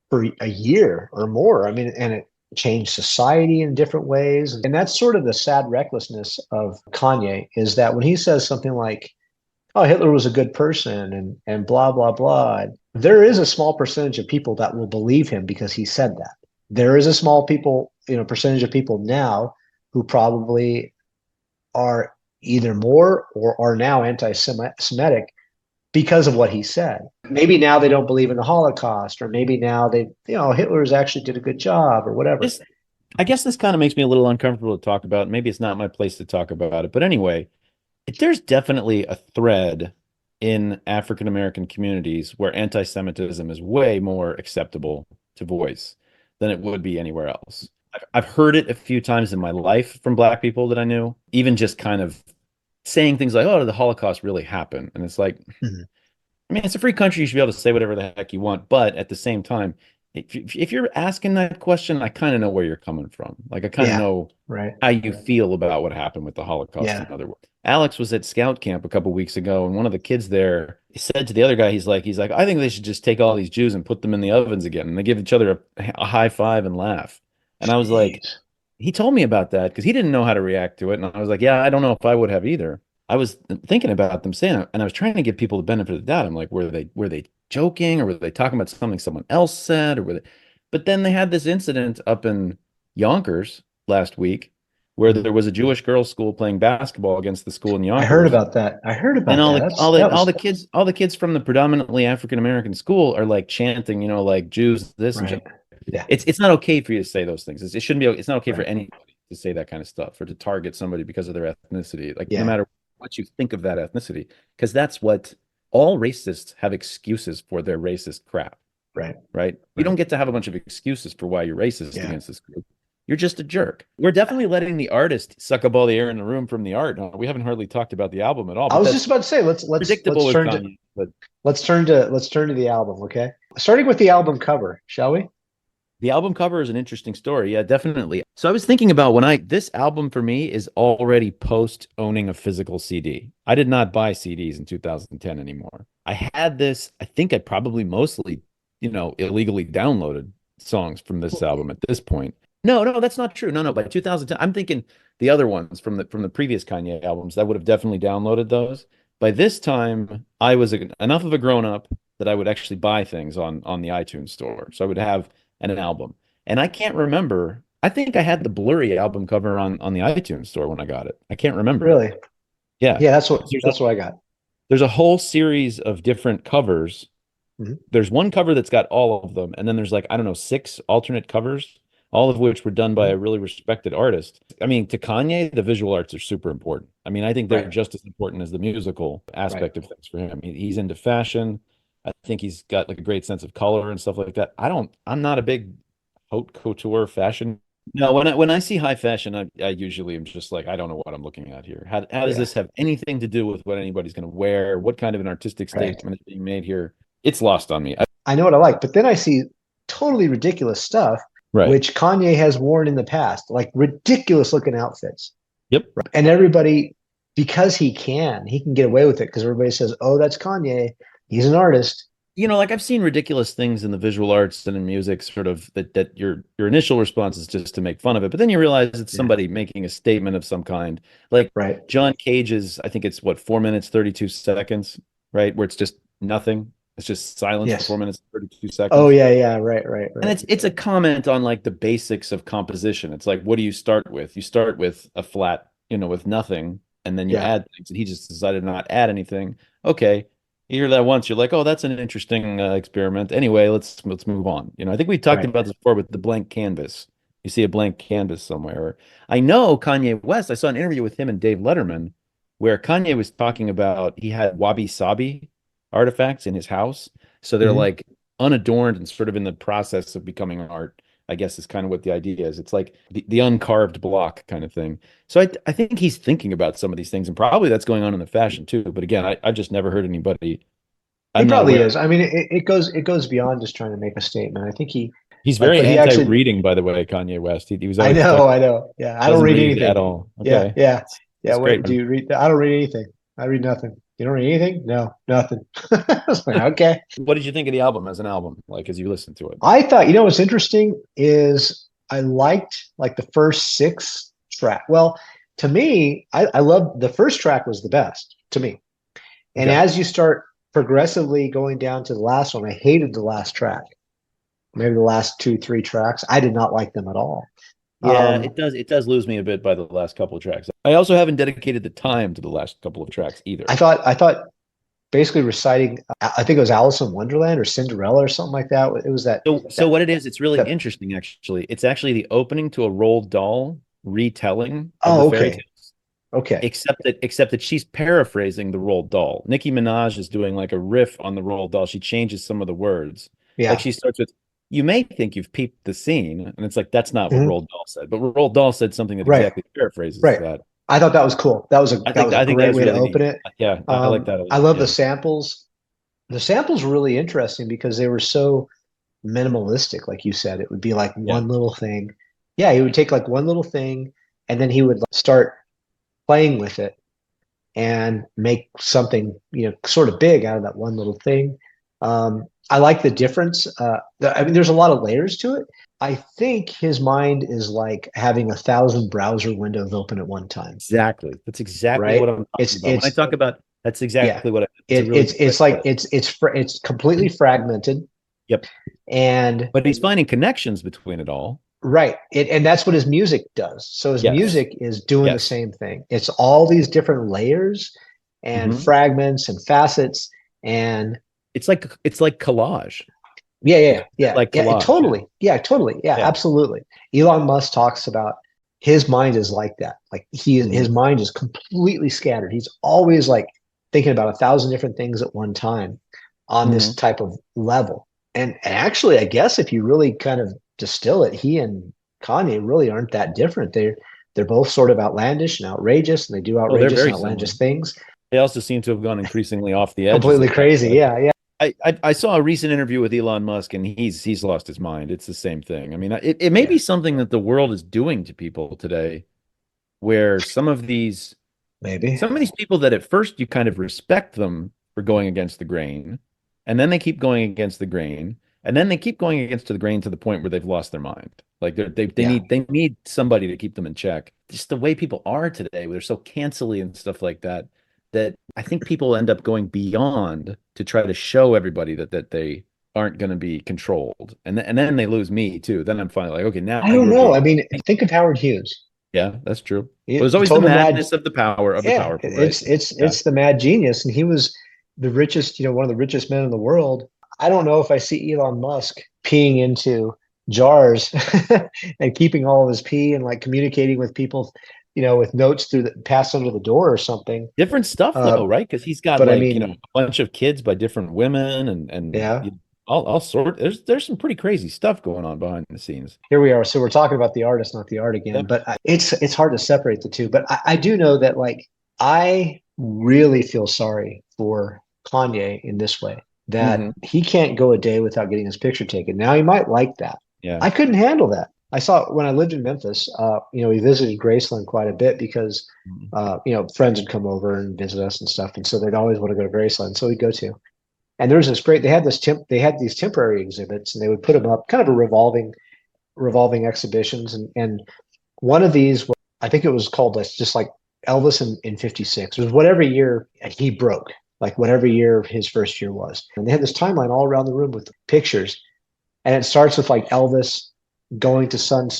for a year or more. I mean, and it changed society in different ways. And that's sort of the sad recklessness of Kanye is that when he says something like, oh, Hitler was a good person and blah, blah, blah, there is a small percentage of people that will believe him because he said that. There is a small percentage of people now who probably are either more or are now anti-Semitic because of what he said. Maybe now they don't believe in the Holocaust, or maybe now Hitler's actually did a good job or whatever. This, I guess this kind of makes me a little uncomfortable to talk about. Maybe it's not my place to talk about it. But anyway, there's definitely a thread in African American communities where anti-Semitism is way more acceptable to voice than it would be anywhere else. I've heard it a few times in my life from Black people that I knew, even just kind of saying things like, "Oh, the Holocaust really happened," and it's like, Mhm. I mean, it's a free country. You should be able to say whatever the heck you want. But at the same time, if you're asking that question, I kind of know where you're coming from. Like, I kind of Yeah, know right. how you feel about what happened with the Holocaust, in Yeah, other words. Alex was at scout camp a couple weeks ago, and one of the kids there said to the other guy, he's like, I think they should just take all these Jews and put them in the ovens again. And they give each other a high five and laugh. And I was like, jeez. he told me about that because he didn't know how to react to it. And I was like, yeah, I don't know if I would have either. I was thinking about them saying it, and I was trying to give people the benefit of the doubt. I'm like, were they joking, or were they talking about something someone else said, or were they? But then they had this incident up in Yonkers last week where Mhm. there was a Jewish girls' school playing basketball against the school in I heard Yonkers, about that. I heard and about that. That was all the kids from the predominantly African American school are like chanting, like Jews this and right. Jews. Yeah, It's not okay for you to say those things. It shouldn't be. It's not okay for right. anybody to say that kind of stuff or to target somebody because of their ethnicity. Like no Yeah, matter what you think of that ethnicity, because that's what all racists have excuses for their racist crap, right. right? You Right. don't get to have a bunch of excuses for why you're racist Yeah. against this group. You're just a jerk. We're definitely letting the artist suck up all the air in the room from the art. We haven't hardly talked about the album at all, I but was that's just about to say let's predictable with turn to Kanye. But the album, okay? Starting with the album cover, shall we? the album cover is an interesting story. Yeah, definitely. So I was thinking about this album for me is already post owning a physical CD. I did not buy CDs in 2010 anymore. I had this, I think I probably mostly, illegally downloaded songs from this album at this point. No, no, that's not true. No, no, by 2010, I'm thinking the other ones from the previous Kanye albums, I would have definitely downloaded those. By this time, I was enough of a grown up that I would actually buy things on the iTunes store. So I would have and an album. And I can't remember. I think I had the blurry album cover on the iTunes store when I got it. I can't remember. Really? Yeah. Yeah, There's a that's what I got. there's a whole series of different covers. Mhm. There's one cover that's got all of them, and then there's like, I don't know, six alternate covers, all of which were done by Mhm. a really respected artist. I mean, to Kanye, the visual arts are super important. I mean, I think they're Right. just as important as the musical Right. aspect of things for him. He's into fashion. I think he's got like a great sense of color and stuff like that. I'm not a big haute couture fashion. No, when I see high fashion, I usually am just like, I don't know what I'm looking at here. How does Yeah. this have anything to do with what anybody's going to wear? What kind of an artistic Right. statement is being made here? It's lost on me. I know what I like, but then I see totally ridiculous stuff Right. which Kanye has worn in the past, like ridiculous looking outfits. Yep. And everybody, because he can get away with it because everybody says, "Oh, that's Kanye. He's an artist." Like I've seen ridiculous things in the visual arts and in music, sort of that your initial response is just to make fun of it, but then you realize it's Yeah. somebody making a statement of some kind. Like Right. John Cage's, I think it's what, 4 minutes, 32 seconds, right? Where it's just nothing. It's just silence for Yes. 4 minutes, 32 Oh seconds. yeah, yeah. Right. Right. And Right. it's a comment on like the basics of composition. It's like, what do you start with? You start with a flat, with nothing, and then you Yeah. add things. And he just decided to not add anything. Okay, you hear that once, you're like, oh, that's an interesting experiment. Anyway, let's move on. I think we talked Right. about this before with the blank canvas. You see a blank canvas somewhere. I know Kanye West. I saw an interview with him and Dave Letterman where Kanye was talking about he had wabi sabi artifacts in his house. So they're Mhm. like unadorned and sort of in the process of becoming art. I guess is kind of what the idea is. It's like the uncarved block kind of thing. So I think he's thinking about some of these things, and probably that's going on in the fashion too. But again, I just never heard anybody. He I'm not probably aware. is. I mean, it goes beyond just trying to make a statement. I think he He's like, very but he actually. anti-reading, by the way, Kanye West. He was I always know, talking, I know. Yeah, I don't doesn't read read at anything. all. Yeah, Okay. yeah, yeah. That's great, What do man. you read? I don't read anything. I read nothing. You don't read anything? No, nothing. I was like, okay. What did you think of the album as an album, like as you listened to it? I thought, what's interesting is I liked like the first six track. Well, to me, I love the first track was the best to me. And Okay. as you start progressively going down to the last one, I hated the last track. Maybe the last two, three tracks. I did not like them at all. Yeah, Um, it does lose me a bit by the last couple of tracks. I also haven't dedicated the time to the last couple of tracks either. I thought basically reciting, I think it was Alice in Wonderland or Cinderella or something like that. It was that So that what it is, it's really that. interesting actually. It's actually the opening to a Roald Dahl retelling of the Oh, fairy okay, tales. okay. Except that she's paraphrasing the Roald Dahl. Nicki Minaj is doing like a riff on the Roald Dahl. She changes some of the words. Like Yeah. she starts with, "You may think you've peeped the scene," and it's like that's not what Mhm. Roald Dahl said. But Roald Dahl said something that Right, exactly paraphrases right. that. I thought that was cool. That was a I think that great was way to really open neat. it. Yeah, I like that a I lot. love the Yeah. samples. The samples were really interesting because they were so minimalistic, like you said. It would be like Yeah. one little thing. Yeah, he would take like one little thing and then he would start playing with it and make something, sort of big out of that one little thing. I like the difference. I mean, there's a lot of layers to it. I think his mind is like having 1,000 browser windows open at one time, Exactly. That's exactly right? what I'm talking It's about. When I it's talk about that's yeah. exactly what it's a It, really it's good way it's to put like it. it's completely fragmented, Yep. and But he's finding connections between it all. right. And that's what his music does. So his Yes. music is doing the Yes. same thing. It's all these different layers and Hmm. fragments and facets. And It's like collage. yeah, It's yeah, a bit yeah, like yeah, collage. Yeah. totally. Yeah, totally. Yeah, Yeah. absolutely. Elon Musk talks about his mind is like that. Like his Hmm. mind is completely scattered. He's always like thinking about 1,000 different things at one time on this Hmm. type of level. And actually, I guess if you really kind of distill it, he and Kanye really aren't that different. They're both sort of outlandish and outrageous, and they do Oh, they're outrageous and very similar. outlandish things. They also seem to have gone increasingly off the edges Completely of that. crazy. But Yeah, yeah. I saw a recent interview with Elon Musk, and he's lost his mind. It's the same thing. I mean, it may Yeah. be something that the world is doing to people today, where Maybe. some of these people that at first you kind of respect them for going against the grain, and then they keep going against the grain, and then they keep going against the grain to the point where they've lost their mind. Like they Yeah. need somebody to keep them in check. Just the way people are today, they're so cancelly and stuff like that, that I think people end up going beyond to try to show everybody that they aren't going to be controlled, and then they lose me too. Then I'm finally like, okay, now I don't you're know. I being, mean, think of Howard Hughes. yeah, that's true. Well, there's It, always the total mad. madness of the Yeah, powerful, right? Yeah. it's the mad genius, and he was the richest, one of the richest men in the world. I don't know if I see Elon Musk peeing into jars and keeping all of his pee and like communicating with people, with notes through the passed under the door or something. Different stuff Uh, though, right? Because he's got but I like, mean, a bunch of kids by different women and yeah, all sort. There's some pretty crazy stuff going on behind the scenes. here we are. So we're talking about the artist, not the art Yeah. again. But it's hard to separate the two. But I do know that like I really feel sorry for Kanye in this way that Hmm. he can't go a day without getting his picture taken. Now he might like that. Yeah. I couldn't handle that. I saw when I lived in Memphis. We visited Graceland quite a bit because Mhm. friends would come over and visit us and stuff, and so they'd always want to go to Graceland. So we'd go to. And there was this great. They had these temporary exhibits, and they would put them up, kind of a revolving exhibitions. And one of these, I think it was called just like Elvis in '56. It was whatever year he broke, like whatever year his first year was. And they had this timeline all around the room with pictures. And it starts with like Elvis going to Sun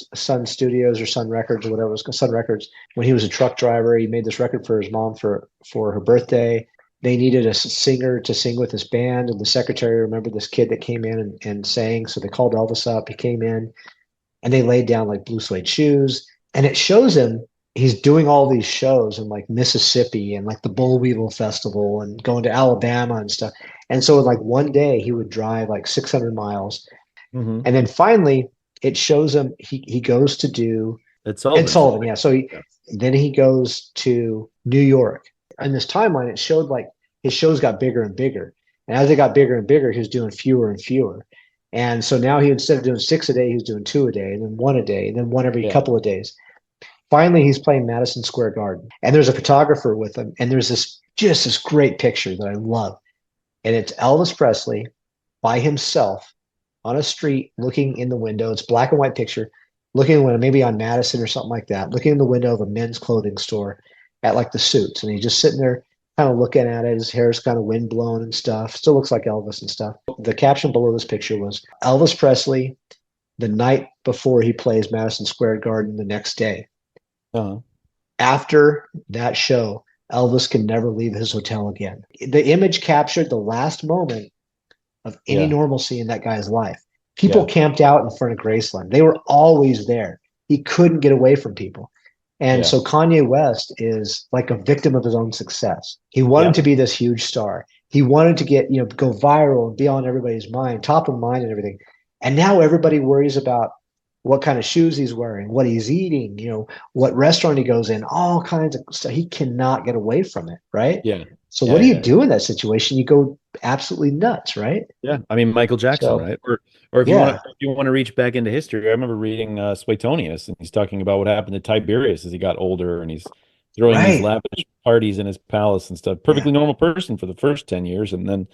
Studios or Sun Records or whatever it was, Sun Records, when he was a truck driver. He made this record for his mom for her birthday. They needed a singer to sing with his band, and the secretary remembered this kid that came in and sang. So they called Elvis up. He came in, and they laid down like blue suede shoes. And it shows him he's doing all these shows in like Mississippi and like the Bull Weevil Festival and going to Alabama and stuff. And so like one day he would drive like 600 miles. Hmm. And then finally it shows him he goes to do It's Ed Sullivan's. Sullivan, yeah. So then he goes to New York. In this timeline, it showed like his shows got bigger and bigger. And as they got bigger and bigger, he was doing fewer and fewer. And so now he, instead of doing six a day, he was doing two a day, and then one a day, and then one every Yeah. couple of days. Finally, he's playing Madison Square Garden. And there's a photographer with him. And there's this great picture that I love. And it's Elvis Presley by himself on a street looking in the window. It's a black and white picture, looking in the window, maybe on Madison or something like that, looking in the window of a men's clothing store at like the suits. And he's just sitting there kind of looking at it. His hair's kind of windblown and stuff. Still looks like Elvis and stuff. The caption below this picture was Elvis Presley the night before he plays Madison Square Garden the next day. Uh-huh. After that show, Elvis can never leave his hotel again. The image captured the last moment of any normalcy in that guy's life. People camped out in front of Graceland. They were always there. He couldn't get away from people. And so Kanye West is like a victim of his own success. He wanted to be this huge star. He wanted to get, go viral and be on everybody's mind, top of mind and everything. And now everybody worries about what kind of shoes he's wearing, what he's eating, what restaurant he goes in, all kinds of stuff. He cannot get away from it, right? Yeah. So what do you do in that situation? You go absolutely nuts, right? Yeah. I mean, Michael Jackson, right? Or if you want to reach back into history, I remember reading Suetonius, and he's talking about what happened to Tiberius as he got older, and he's throwing these lavish parties in his palace and stuff. Perfectly normal person for the first 10 years, and then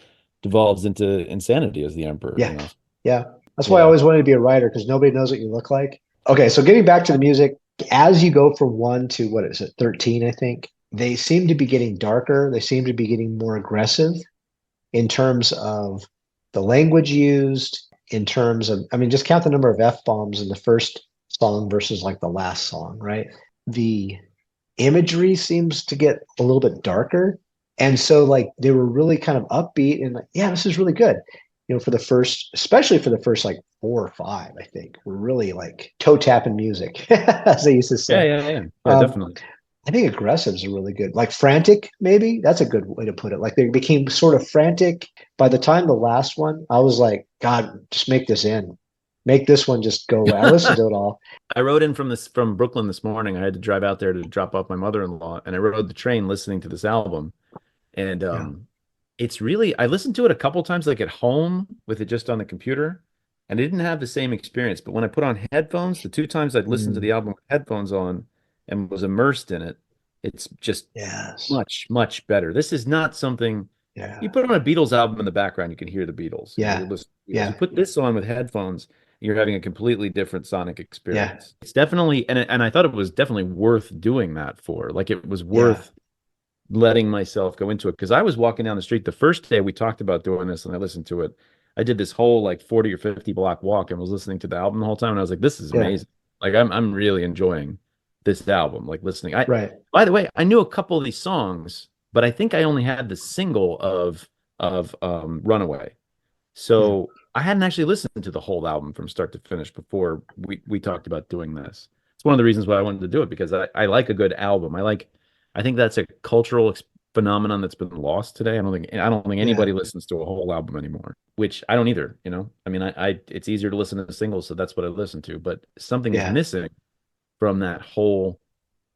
devolves into insanity as the emperor. Yeah. Yeah. That's why I always wanted to be a writer, because nobody knows what you look like. Okay, so getting back to the music, as you go from 1 to, 13, I think, they seem to be getting darker. They seem to be getting more aggressive in terms of the language used, in terms of, just count the number of F-bombs in the first song versus like the last song, right? The imagery seems to get a little bit darker. And so like they were really kind of upbeat and like, yeah, this is really good. For the first, especially for the first like 4 or 5, I think we're really like toe tapping music, as they used to say. Yeah, definitely. I think aggressives are really good. Like frantic, maybe that's a good way to put it. Like they became sort of frantic. By the time the last one, I was like, God, just make this end. Make this one just go away. I listened to it all. I rode in from Brooklyn this morning. I had to drive out there to drop off my mother-in-law, and I rode the train listening to this album. And it's really, I listened to it a couple times, like at home with it just on the computer, and I didn't have the same experience. But when I put on headphones, the 2 times I'd listened to the album with headphones on and was immersed in it, it's just much, much better. This is not something you put on a Beatles album in the background, you can hear the Beatles. You put this on with headphones, you're having a completely different sonic experience. It's definitely, and I thought it was definitely worth doing that for. Like it was worth letting myself go into it, because I was walking down the street the first day we talked about doing this and I listened to it. I did this whole like 40 or 50 block walk and was listening to the album the whole time, and I was like, this is amazing. Like I'm really enjoying this album, like listening. By the way, I knew a couple of these songs, but I think I only had the single of Runaway. So I hadn't actually listened to the whole album from start to finish before we talked about doing this. It's one of the reasons why I wanted to do it, because I like a good album. I think that's a cultural phenomenon that's been lost today. I don't think anybody listens to a whole album anymore, which I don't either. It's easier to listen to singles, so that's what I listen to. But something is missing from that whole.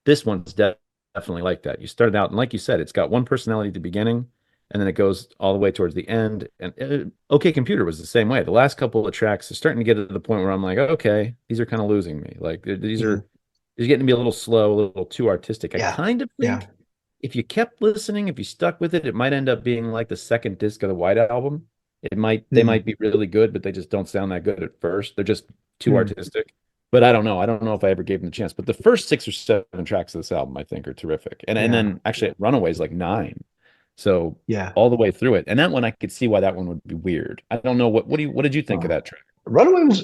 This one's definitely like that. You started out, and like you said, it's got one personality at the beginning, and then it goes all the way towards the end. And OK Computer was the same way. The last couple of tracks are starting to get to the point where I'm like, okay, these are kind of losing me. Like these are. It's getting to be a little slow, a little too artistic. I kind of think if you kept listening, if you stuck with it, it might end up being like the second disc of the White Album. They might be really good, but they just don't sound that good at first. They're just too artistic. But I don't know. I don't know if I ever gave them the chance. But the first 6 or 7 tracks of this album, I think, are terrific. And then actually Runaway's like 9. So all the way through it. And that one, I could see why that one would be weird. I don't know what did you think of that track? Runaway was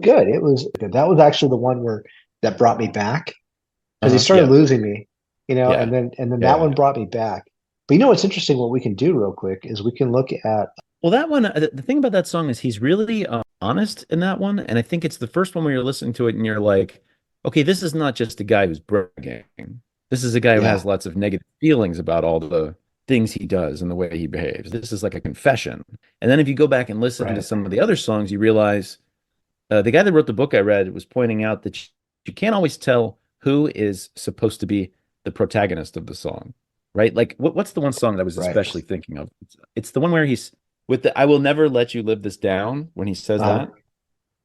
good. It was good. That was actually the one that brought me back, because he started losing me, and then that one brought me back. But what's interesting, what we can do real quick is we can look at. Well, that one, the thing about that song is he's really honest in that one. And I think it's the first one where you're listening to it and you're like, okay, this is not just a guy who's bragging. This is a guy who has lots of negative feelings about all the things he does and the way he behaves. This is like a confession. And then if you go back and listen to some of the other songs, you realize the guy that wrote the book I read was pointing out that you can't always tell who is supposed to be the protagonist of the song, right? Like, what's the one song that I was Right. especially thinking of? It's the one where he's with the "I will never let you live this down" when he says Uh, that.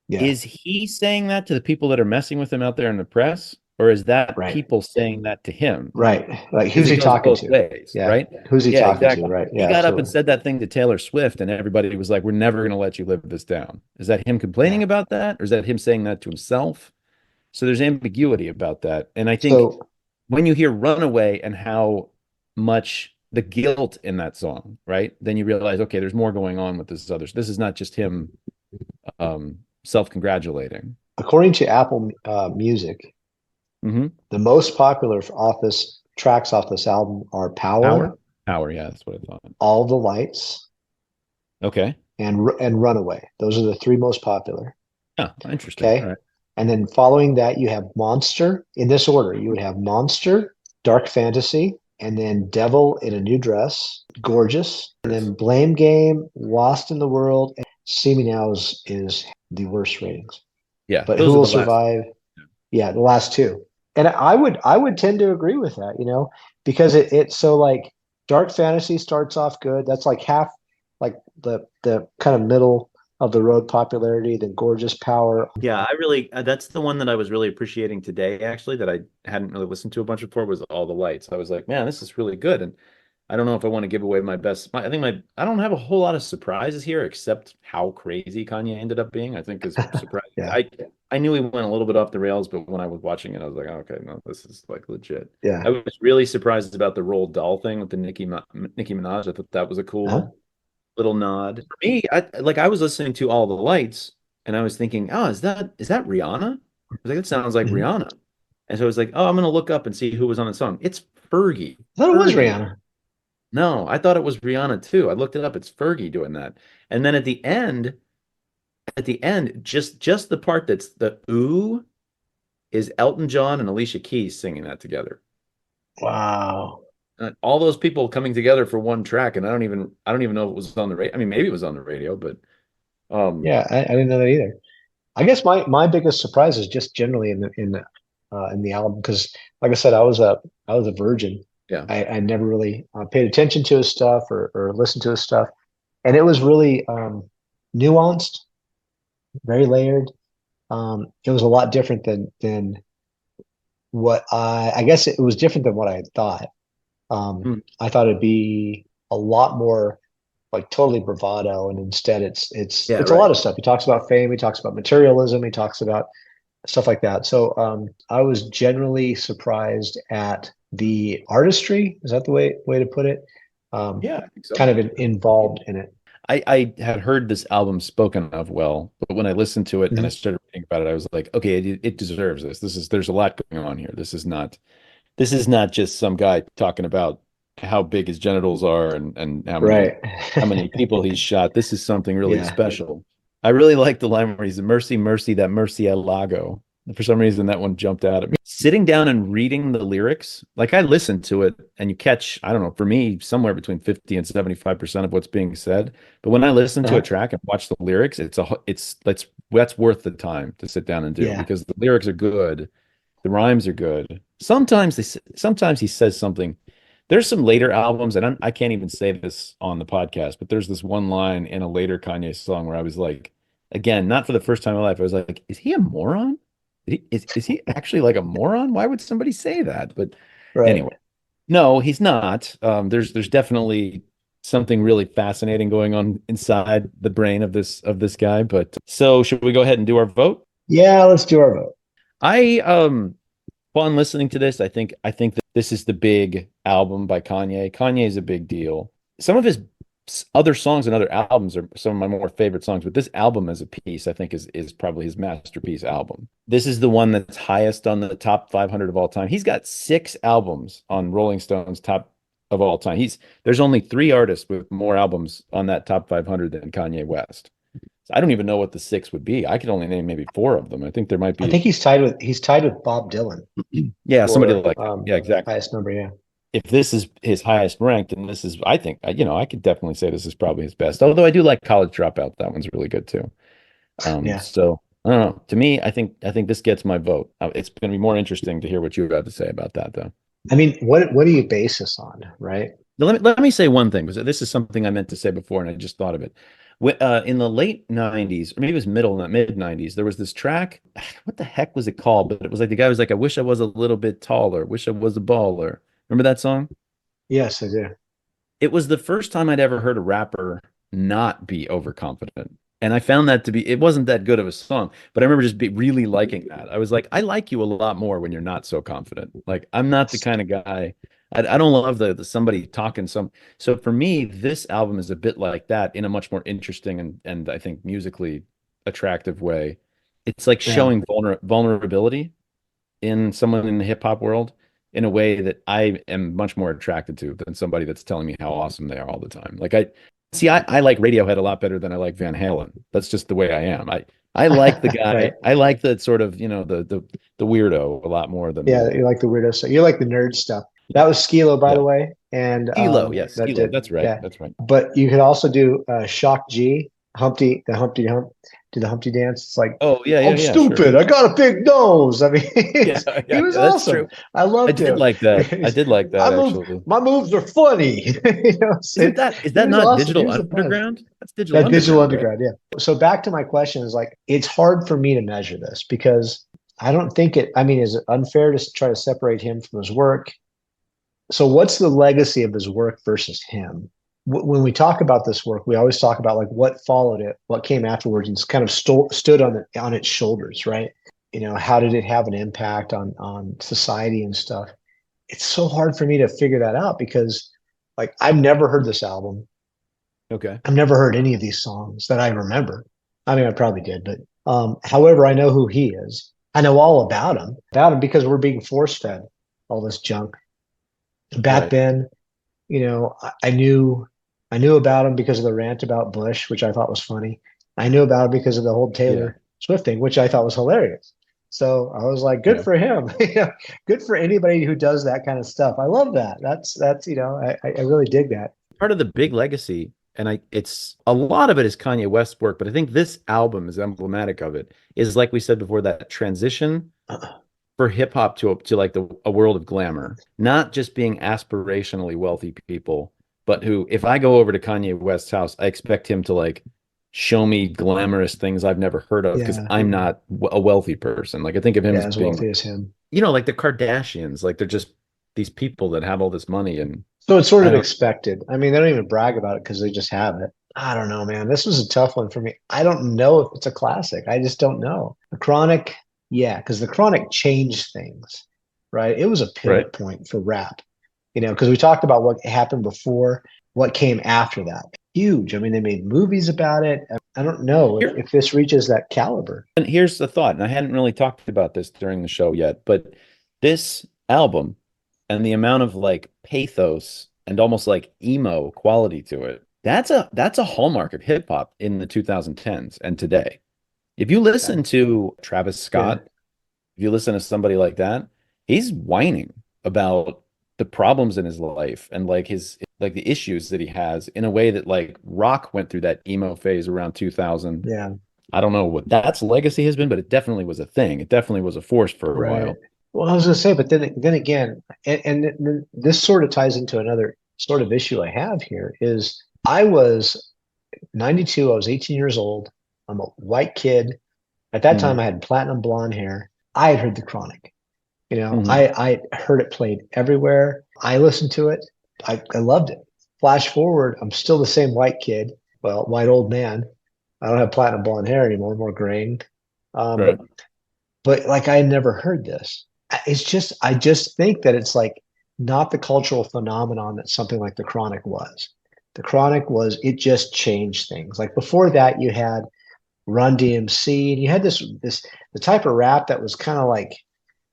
yeah. Is he saying that to the people that are messing with him out there in the press, or is that Right. people saying that to him? Right. Like Because who's it he goes talking both to? ways, Yeah. right? Who's he Yeah, talking to? exactly. Right. He Yeah, got up and absolutely. said that thing to Taylor Swift, and everybody was like, "We're never going to let you live this down." Is that him complaining Yeah. about that, or is that him saying that to himself? So there's ambiguity about that. And I think So when you hear Runaway and how much the guilt in that song, right? Then you realize, okay, there's more going on with this other. This is not just him self-congratulating. according to Apple Music, Hmm. the most popular off this tracks off this album are Power? Power, Power, yeah, that's what I thought. All the Lights, Okay. and Runaway. Those are the three most popular. Yeah, interesting. All Okay. right. And then following that, you have Monster in this order. You would have Monster, Dark Fantasy, and then Devil in a New Dress, Gorgeous, and then Blame Game, Lost in the World, and See Me Now is the worst ratings. Yeah, But Who those are Will the last. Survive? Yeah, the last two. And I would tend to agree with that, because it's so like Dark Fantasy starts off good. That's like half like the kind of middle of the road popularity, then Gorgeous Power. Yeah, I really that's the one that I was really appreciating today, actually, that I hadn't really listened to a bunch before was All the Lights. I was like, man, this is really good. And I don't know if I want to give away my best. I think I don't have a whole lot of surprises here, except how crazy Kanye ended up being. I think is surprising. Yeah, I knew he went a little bit off the rails, but when I was watching it, I was like, oh, okay, no, this is like legit. yeah. I was really surprised about the Roald Dahl thing with the Nicki Minaj. I thought that was a Huh? cool little nod. For me, I was listening to All the Lights, and I was thinking, oh, is that Rihanna? I was like, it sounds like Mhm. Rihanna. And so I was like, oh, I'm gonna look up and see who was on the song. It's Fergie. I thought it was Fergie. Rihanna. No, I thought it was Rihanna too. I looked it up. It's Fergie doing that. And then at the end, just the part that's the ooh is Elton John and Alicia Keys singing that together. Wow. All those people coming together for one track, and I don't even know if it was on the radio. I mean, maybe it was on the radio, but um, Yeah, I didn't know that either. I guess my biggest surprise is just generally in the album because, like I said, I was a virgin. yeah. I never really paid attention to his stuff or listened to his stuff, and it was really nuanced, very layered. It was a lot different than what I guess it was different than what I had thought. Mm. I thought it'd be a lot more like totally bravado, and instead it's Yeah, it's a right. lot of stuff. He talks about fame, he talks about materialism, he talks about stuff like that. So I was generally surprised at the artistry. Is that the way to put it? Um, Yeah, I think so. kind of involved in it. I had heard this album spoken of well, but when I listened to it and I Mhm. started reading about it, I was like, okay, it deserves this. There's a lot going on here. This is not just some guy talking about how big his genitals are and how many Right. how many people he's shot. This is something really Yeah. special. I really like the line where he's mercy, mercy, that mercy el lago. For some reason, that one jumped out at me. Sitting down and reading the lyrics, like I listened to it and you catch, I don't know, for me, somewhere between 50 and 75% of what's being said. But when I listen to a Uh-huh. track and watch the lyrics, that's worth the time to sit down and do Yeah. because the lyrics are good. The rhymes are good. Sometimes he says something. There's some later albums, and I can't even say this on the podcast, but there's this one line in a later Kanye song where I was like, again, not for the first time in my life, I was like, is he a moron? Is he actually like a moron? Why would somebody say that? But Right. anyway, no, he's not. There's definitely something really fascinating going on inside the brain of this guy. But so should we go ahead and do our vote? Yeah, let's do our vote. I fun listening to this. I think that this is the big album by Kanye. Kanye is a big deal. Some of his other songs and other albums are some of my more favorite songs, but this album as a piece, I think is probably his masterpiece album. This is the one that's highest on the top 500 of all time. He's got 6 albums on Rolling Stone's top of all time. There's only 3 artists with more albums on that top 500 than Kanye West. So I don't even know what the 6 would be. I could only name maybe 4 of them. I think there might I be, think he's tied with Bob Dylan yeah, somebody for like that. Yeah, exactly. highest number. Yeah. If this is his highest ranked, and this is, I think, I could definitely say this is probably his best. Although I do like College Dropout. That one's really good too. Yeah. So I don't know. To me, I think this gets my vote. It's going to be more interesting to hear what you have to say about that, though. I mean, what do you base this on, right? Now, let me say one thing, because this is something I meant to say before, and I just thought of it. In the late 90s, or maybe it was mid 90s, there was this track. What the heck was it called? But it was like the guy was like, I wish I was a little bit taller. Wish I was a baller. Remember that song? Yes, I do. It was the first time I'd ever heard a rapper not be overconfident. And I found that to be, it wasn't that good of a song, but I remember really liking that. I was like, I like you a lot more when you're not so confident. Like, I'm not the kind of guy, I don't love the somebody talking some. So for me, this album is a bit like that in a much more interesting and I think musically attractive way. It's like Yeah. showing vulnerability in someone in the hip hop world in a way that I am much more attracted to than somebody that's telling me how awesome they are all the time. Like I like Radiohead a lot better than I like Van Halen. That's just the way I am. I like the guy. Right. I like the sort of, the weirdo a lot more than Yeah, the you like the weirdo stuff. You like the nerd stuff. That was Skilo, by yeah. the way, and Kilo, yes, that Kilo. did, That's right. yeah. That's right. But you could also do Shock G, Humpty Hump, do the Humpty dance. It's like Oh, yeah, yeah, I'm yeah, sure. stupid. I got a big nose. I mean, Yeah, yeah, he yeah, was that's awesome. true. I I loved did him. like that. I did like that actually. My moves are funny. Isn't that is He that was not awesome. He Digital was the best. Underground? That's Digital That Digital Underground, right? Underground, yeah. So back to my question is like, it's hard for me to measure this because I don't think it, I mean, is it unfair to try to separate him from his work? So what's the legacy of his work versus him? When we talk about this work, we always talk about like what followed it, what came afterwards, and it's kind of stood on its shoulders, right? You know, how did it have an impact on society and stuff? It's so hard for me to figure that out because like I've never heard this album. Okay. I've never heard any of these songs that I remember. I mean, I probably did, but however, I know who he is. I know all about him because we're being force fed all this junk. Back Right. then, you know, I knew about him because of the rant about Bush, which I thought was funny. I knew about him because of the whole Yeah. Taylor Swift thing, which I thought was hilarious. So I was like, good Yeah. for him. Good for anybody who does that kind of stuff. I love that. That's I really dig that. Part of the big legacy, and it's a lot of it is Kanye West's work, but I think this album is emblematic of it, is like we said before, that transition for hip hop to like a world of glamour, not just being aspirationally wealthy people, but who, if I go over to Kanye West's house, I expect him to like show me glamorous things I've never heard of because Yeah, I'm not a wealthy person. Like I think of him yeah, as as being, wealthy as him. like the Kardashians, like they're just these people that have all this money and So it's sort I of don't, expected. I mean, they don't even brag about it because they just have it. I don't know, man. This was a tough one for me. I don't know if it's a classic. I just don't know. The Chronic, yeah, because the Chronic changed things, right? It was a right. pivot point for rap, because we talked about what happened before, what came after that. Huge. I mean, they made movies about it. I don't know Here, if this reaches that caliber. and here's the thought, and I hadn't really talked about this during the show yet, but this album and the amount of like pathos and almost like emo quality to it, that's a hallmark of hip hop in the 2010s and today. If you Yeah. listen to Travis Yeah. Scott, if you listen to somebody like that, he's whining about the problems in his life and like his like the issues that he has in a way that like rock went through that emo phase around 2000. Yeah. I don't know what that's legacy has been, but it definitely was a thing. It definitely was a force for a Right. while. Well, I was going to say, but then again, and this sort of ties into another sort of issue I have here is I was 92. I was 18 years old. I'm a white kid. At that time, Mm-hmm. I had platinum blonde hair. I had heard the Chronic. Mm-hmm. I heard it played everywhere. I listened to it. I loved it. Flash forward, I'm still the same white kid. Well, white old man. I don't have platinum blonde hair anymore, more graying. Um, Right. but like I had never heard this. It's just I just think that it's like not the cultural phenomenon that something like the Chronic was. The Chronic was it just changed things. Like before that, you had Run DMC, and you had this the type of rap that was kind of like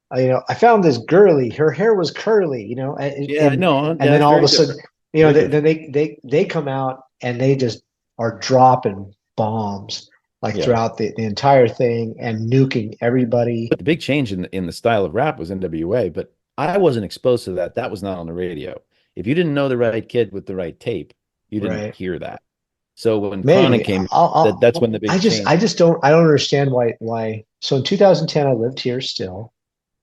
I found this girly. Her hair was curly, Yeah, no, and yeah, then it's all of very a sudden, different. Very then different. they come out and they just are dropping bombs like Yeah. throughout the entire thing and nuking everybody. But the big change in the style of rap was NWA, but I wasn't exposed to that. That was not on the radio. If you didn't know the right kid with the right tape, you didn't Right. hear that. So when Chronic Maybe came, that's when the big change. I don't understand why. So in 2010, I lived here still.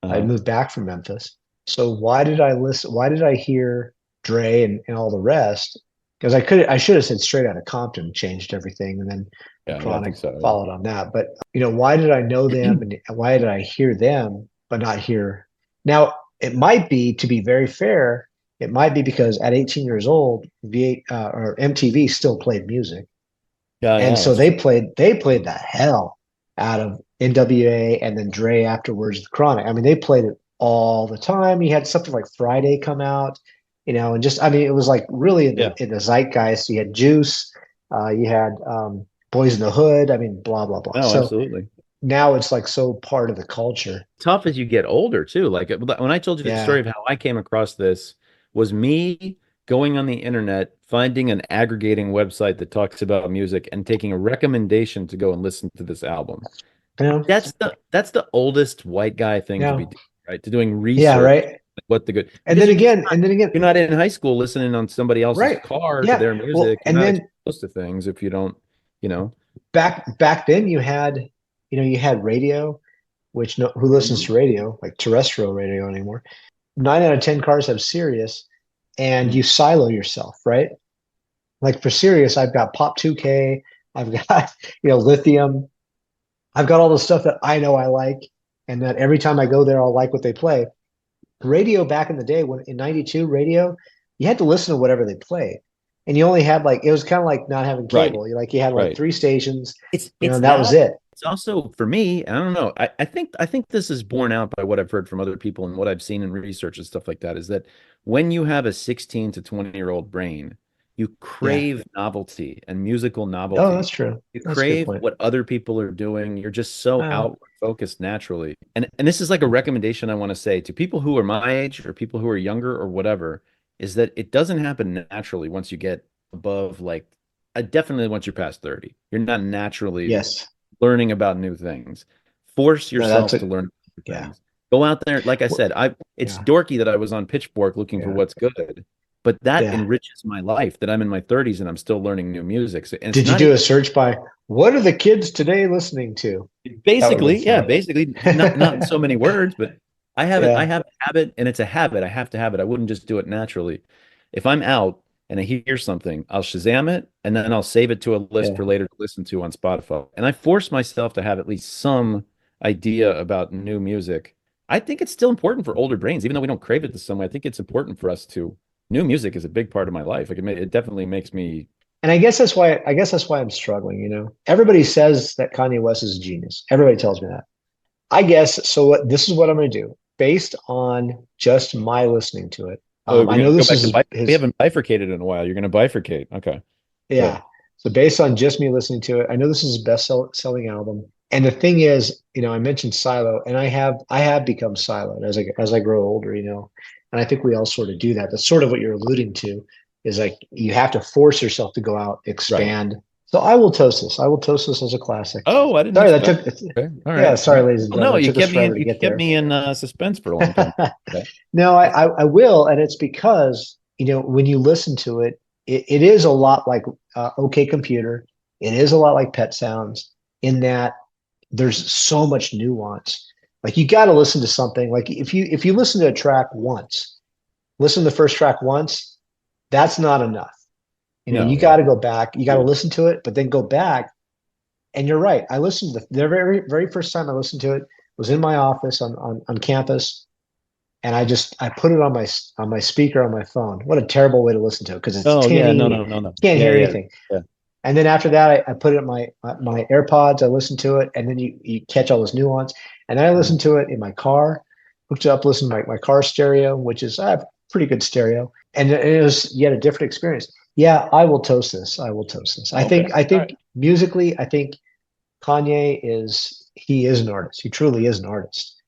I Uh-huh. moved back from Memphis. So why did I listen? Why did I hear Dre and all the rest? Because I should have said Straight Outta Compton changed everything, and then Yeah, I Chronic think so. followed on that. But why did I know Yeah. them and why did I hear them but not hear? Now it might be, to be very fair, it might be because at 18 years old, V8 or MTV still played music, Yeah, and yeah, so that's true. they played the hell out of NWA and then Dre afterwards, the Chronic. I mean, they played it all the time. You had something like Friday come out, and just I mean, it was like really in Yeah. the zeitgeist. You had Juice, you had Boys in the Hood. I mean, blah blah blah. No, So absolutely. now it's like so part of the culture. Tough as you get older too. Like when I told you the story Yeah. of how I came across this was me going on the internet, finding an aggregating website that talks about music and taking a recommendation to go and listen to this album. Yeah. That's the oldest white guy thing to Yeah. be doing, right? To doing Yeah. research, Right. like what the good And because then again, and then you're again, not in high school listening on somebody else's right. car to Yeah. their Well, music. You're and not then exposed to things if you don't, you know. back then you had, you had radio, which no, who listens Mhm. to radio, like terrestrial radio anymore? 9 out of 10 cars have Sirius, and Mhm. you silo yourself, right? Like for Sirius, I've got Pop 2K, I've got Lithium, I've got all the stuff that I know I like, and that every time I go there, I'll like what they play. Radio back in the day, when in '92, radio, you had to listen to whatever they played, and you only had like it was kind of like not having Right, cable. You had like right. three stations, It's and that was that. it. It's also for me, I don't know. I think this is borne out by what I've heard from other people and what I've seen in research and stuff like that, is that when you have a 16 to 20-year-old brain, you Yeah. crave novelty and musical Oh, novelty. that's true. You That's a good crave point. what other people are doing. You're just so Uh, outward focused naturally. And this is like a recommendation I want to say to people who are my age or people who are younger or whatever, is that it doesn't happen naturally once you get above like definitely once you're past 30. You're not naturally yes. learning about new things. Force No, that's yourself a to learn new yeah. things. Go out there. Like I Well, said, it's yeah. dorky that I was on Pitchfork looking for Yeah. what's good, but that Yeah. enriches my life that I'm in my 30s and I'm still learning new music. So, and it's Did you not do a search by what are the kids today listening to? That would have been basically, yeah, funny. basically not in so many words, but I Yeah. have a habit and it's a habit. I have to have it. I wouldn't just do it naturally. If I'm out and I hear something, I'll Shazam it and then I'll save it to a list Yeah. for later to listen to on Spotify. And I force myself to have at least some idea about new music. I think it's still important for older brains, even though we don't crave it the same way. I think it's important for us to. New music is a big part of my life. Like it definitely makes me. And I guess that's why I'm struggling, Everybody says that Kanye West is a genius. Everybody tells me that. I guess so. This is what I'm going to do based on just my listening to it. Oh, we're I gonna know go this back is to his, we his haven't bifurcated in a while. You're gonna bifurcate. Okay. Good. yeah. So based on just me listening to it, I know this is his selling album. And the thing is, I mentioned silo, and I have become siloed as I grow older, And I think we all sort of do that. That's sort of what you're alluding to, is like you have to force yourself to go out, Right. expand. So I will toast this. I will toast this as a classic. Oh, I didn't Sorry, that expect. took. Okay. All Yeah, right. sorry, ladies and Well, no, gentlemen. It you took us kept me forever in to you get kept there. me in suspense for a long time. Okay. No, I will, and it's because when you listen to it, it is a lot like OK Computer. It is a lot like Pet Sounds in that there's so much nuance. Like you got to listen to something. Like if you listen to a track once, listen to the first track once, that's not enough. No, You yeah. got to go back. You got to listen to it, but then go back. And you're right. I listened to the very very first time I listened to it was in my office on campus, and I put it on my speaker on my phone. What a terrible way to listen to it because it's Oh, yeah. No, tinny, no, no, no. can't Yeah, hear yeah, anything. yeah. And then after that, I put it in my AirPods. I listened to it, and then you catch all this nuance. And then I Mhm. listened to it in my car, hooked it up, listened to my car stereo, which is I have pretty good stereo, and it was yet a different experience. Yeah, I will toast this. I will toast this. I Okay. think I All right. think musically, I think Kanye is an artist. He truly is an artist.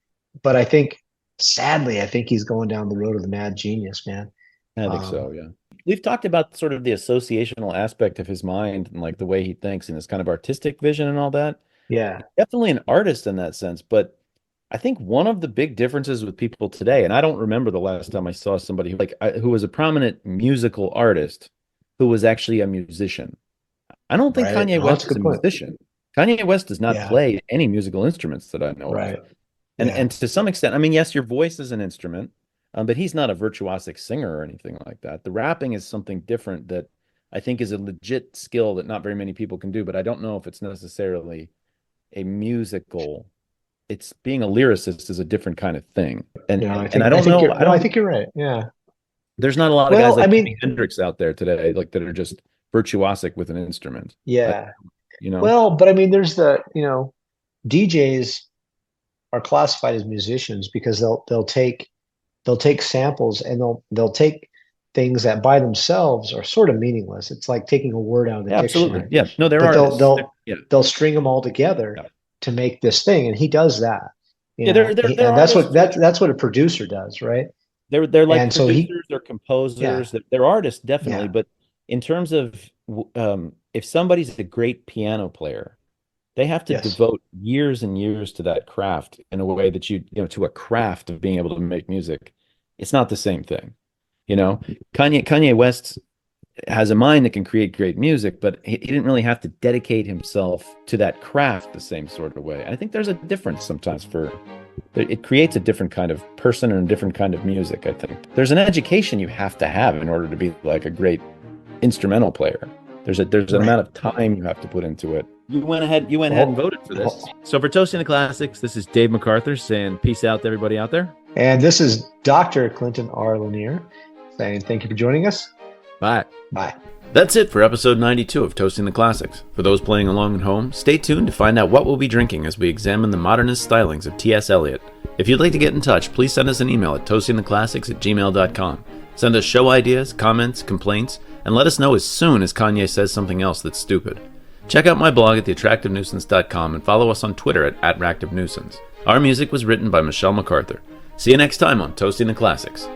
But I think, sadly, I think he's going down the road of the mad genius, man. I think Um, so, yeah. We've talked about sort of the associational aspect of his mind and like the way he thinks and his kind of artistic vision and all that. yeah, He's definitely an artist in that sense, but I think one of the big differences with people today, and I don't remember the last time I saw somebody who was a prominent musical artist who was actually a musician. I don't think Right. Kanye Oh, that's West a is good a point. musician. Kanye West does not Yeah. play any musical instruments that I know of. Right. And Yeah. to some extent, I mean, yes, your voice is an instrument, but he's not a virtuosic singer or anything like that. The rapping is something different that I think is a legit skill that not very many people can do, but I don't know if it's necessarily a musical. It's being a lyricist is a different kind of thing. Yeah. And I I don't think know, you're I no, I don't think you're right. Yeah. there's not a lot of guys Well, I like Jimi mean, Hendrix out there today, like that are just virtuosic with an instrument. I, yeah. you know, Well, but I mean, there's DJs are classified as musicians because they'll take samples and they'll take things that by themselves are sort of meaningless. It's like taking a word out of the yeah, absolutely. dictionary, Yeah, no, they're but artists. Yeah, they'll string them all together yeah, to make this thing, and he does that. yeah. They're And that's artists. that's what a producer does, right? They're like And so producers, they're yeah, composers, they're artists definitely. yeah, But in terms of if somebody's a great piano player, they have to yes, devote years and years to that craft in a way that to a craft of being able to make music. It's not the same thing. You know, Kanye West has a mind that can create great music, but he didn't really have to dedicate himself to that craft the same sort of way. I think there's a difference sometimes it creates a different kind of person and a different kind of music, I think. There's an education you have to have in order to be like a great instrumental player. There's an right. amount of time you have to put into it. You went ahead and Oh, voted for this. oh. So for Toasting the Classics, this is Dave McArthur saying peace out to everybody out there. And this is Dr. Clinton R. Lanier saying thank you for joining us. Bye. Bye. That's it for episode 92 of Toasting the Classics. For those playing along at home, stay tuned to find out what we'll be drinking as we examine the modernist stylings of T.S. Eliot. If you'd like to get in touch, please send us an email at toastingtheclassics@gmail.com. Send us show ideas, comments, complaints, and let us know as soon as Kanye says something else that's stupid. Check out my blog at theattractivenuisance.com and follow us on Twitter at @ractivenuisance. Our music was written by Michelle McArthur. See you next time on Toasting the Classics.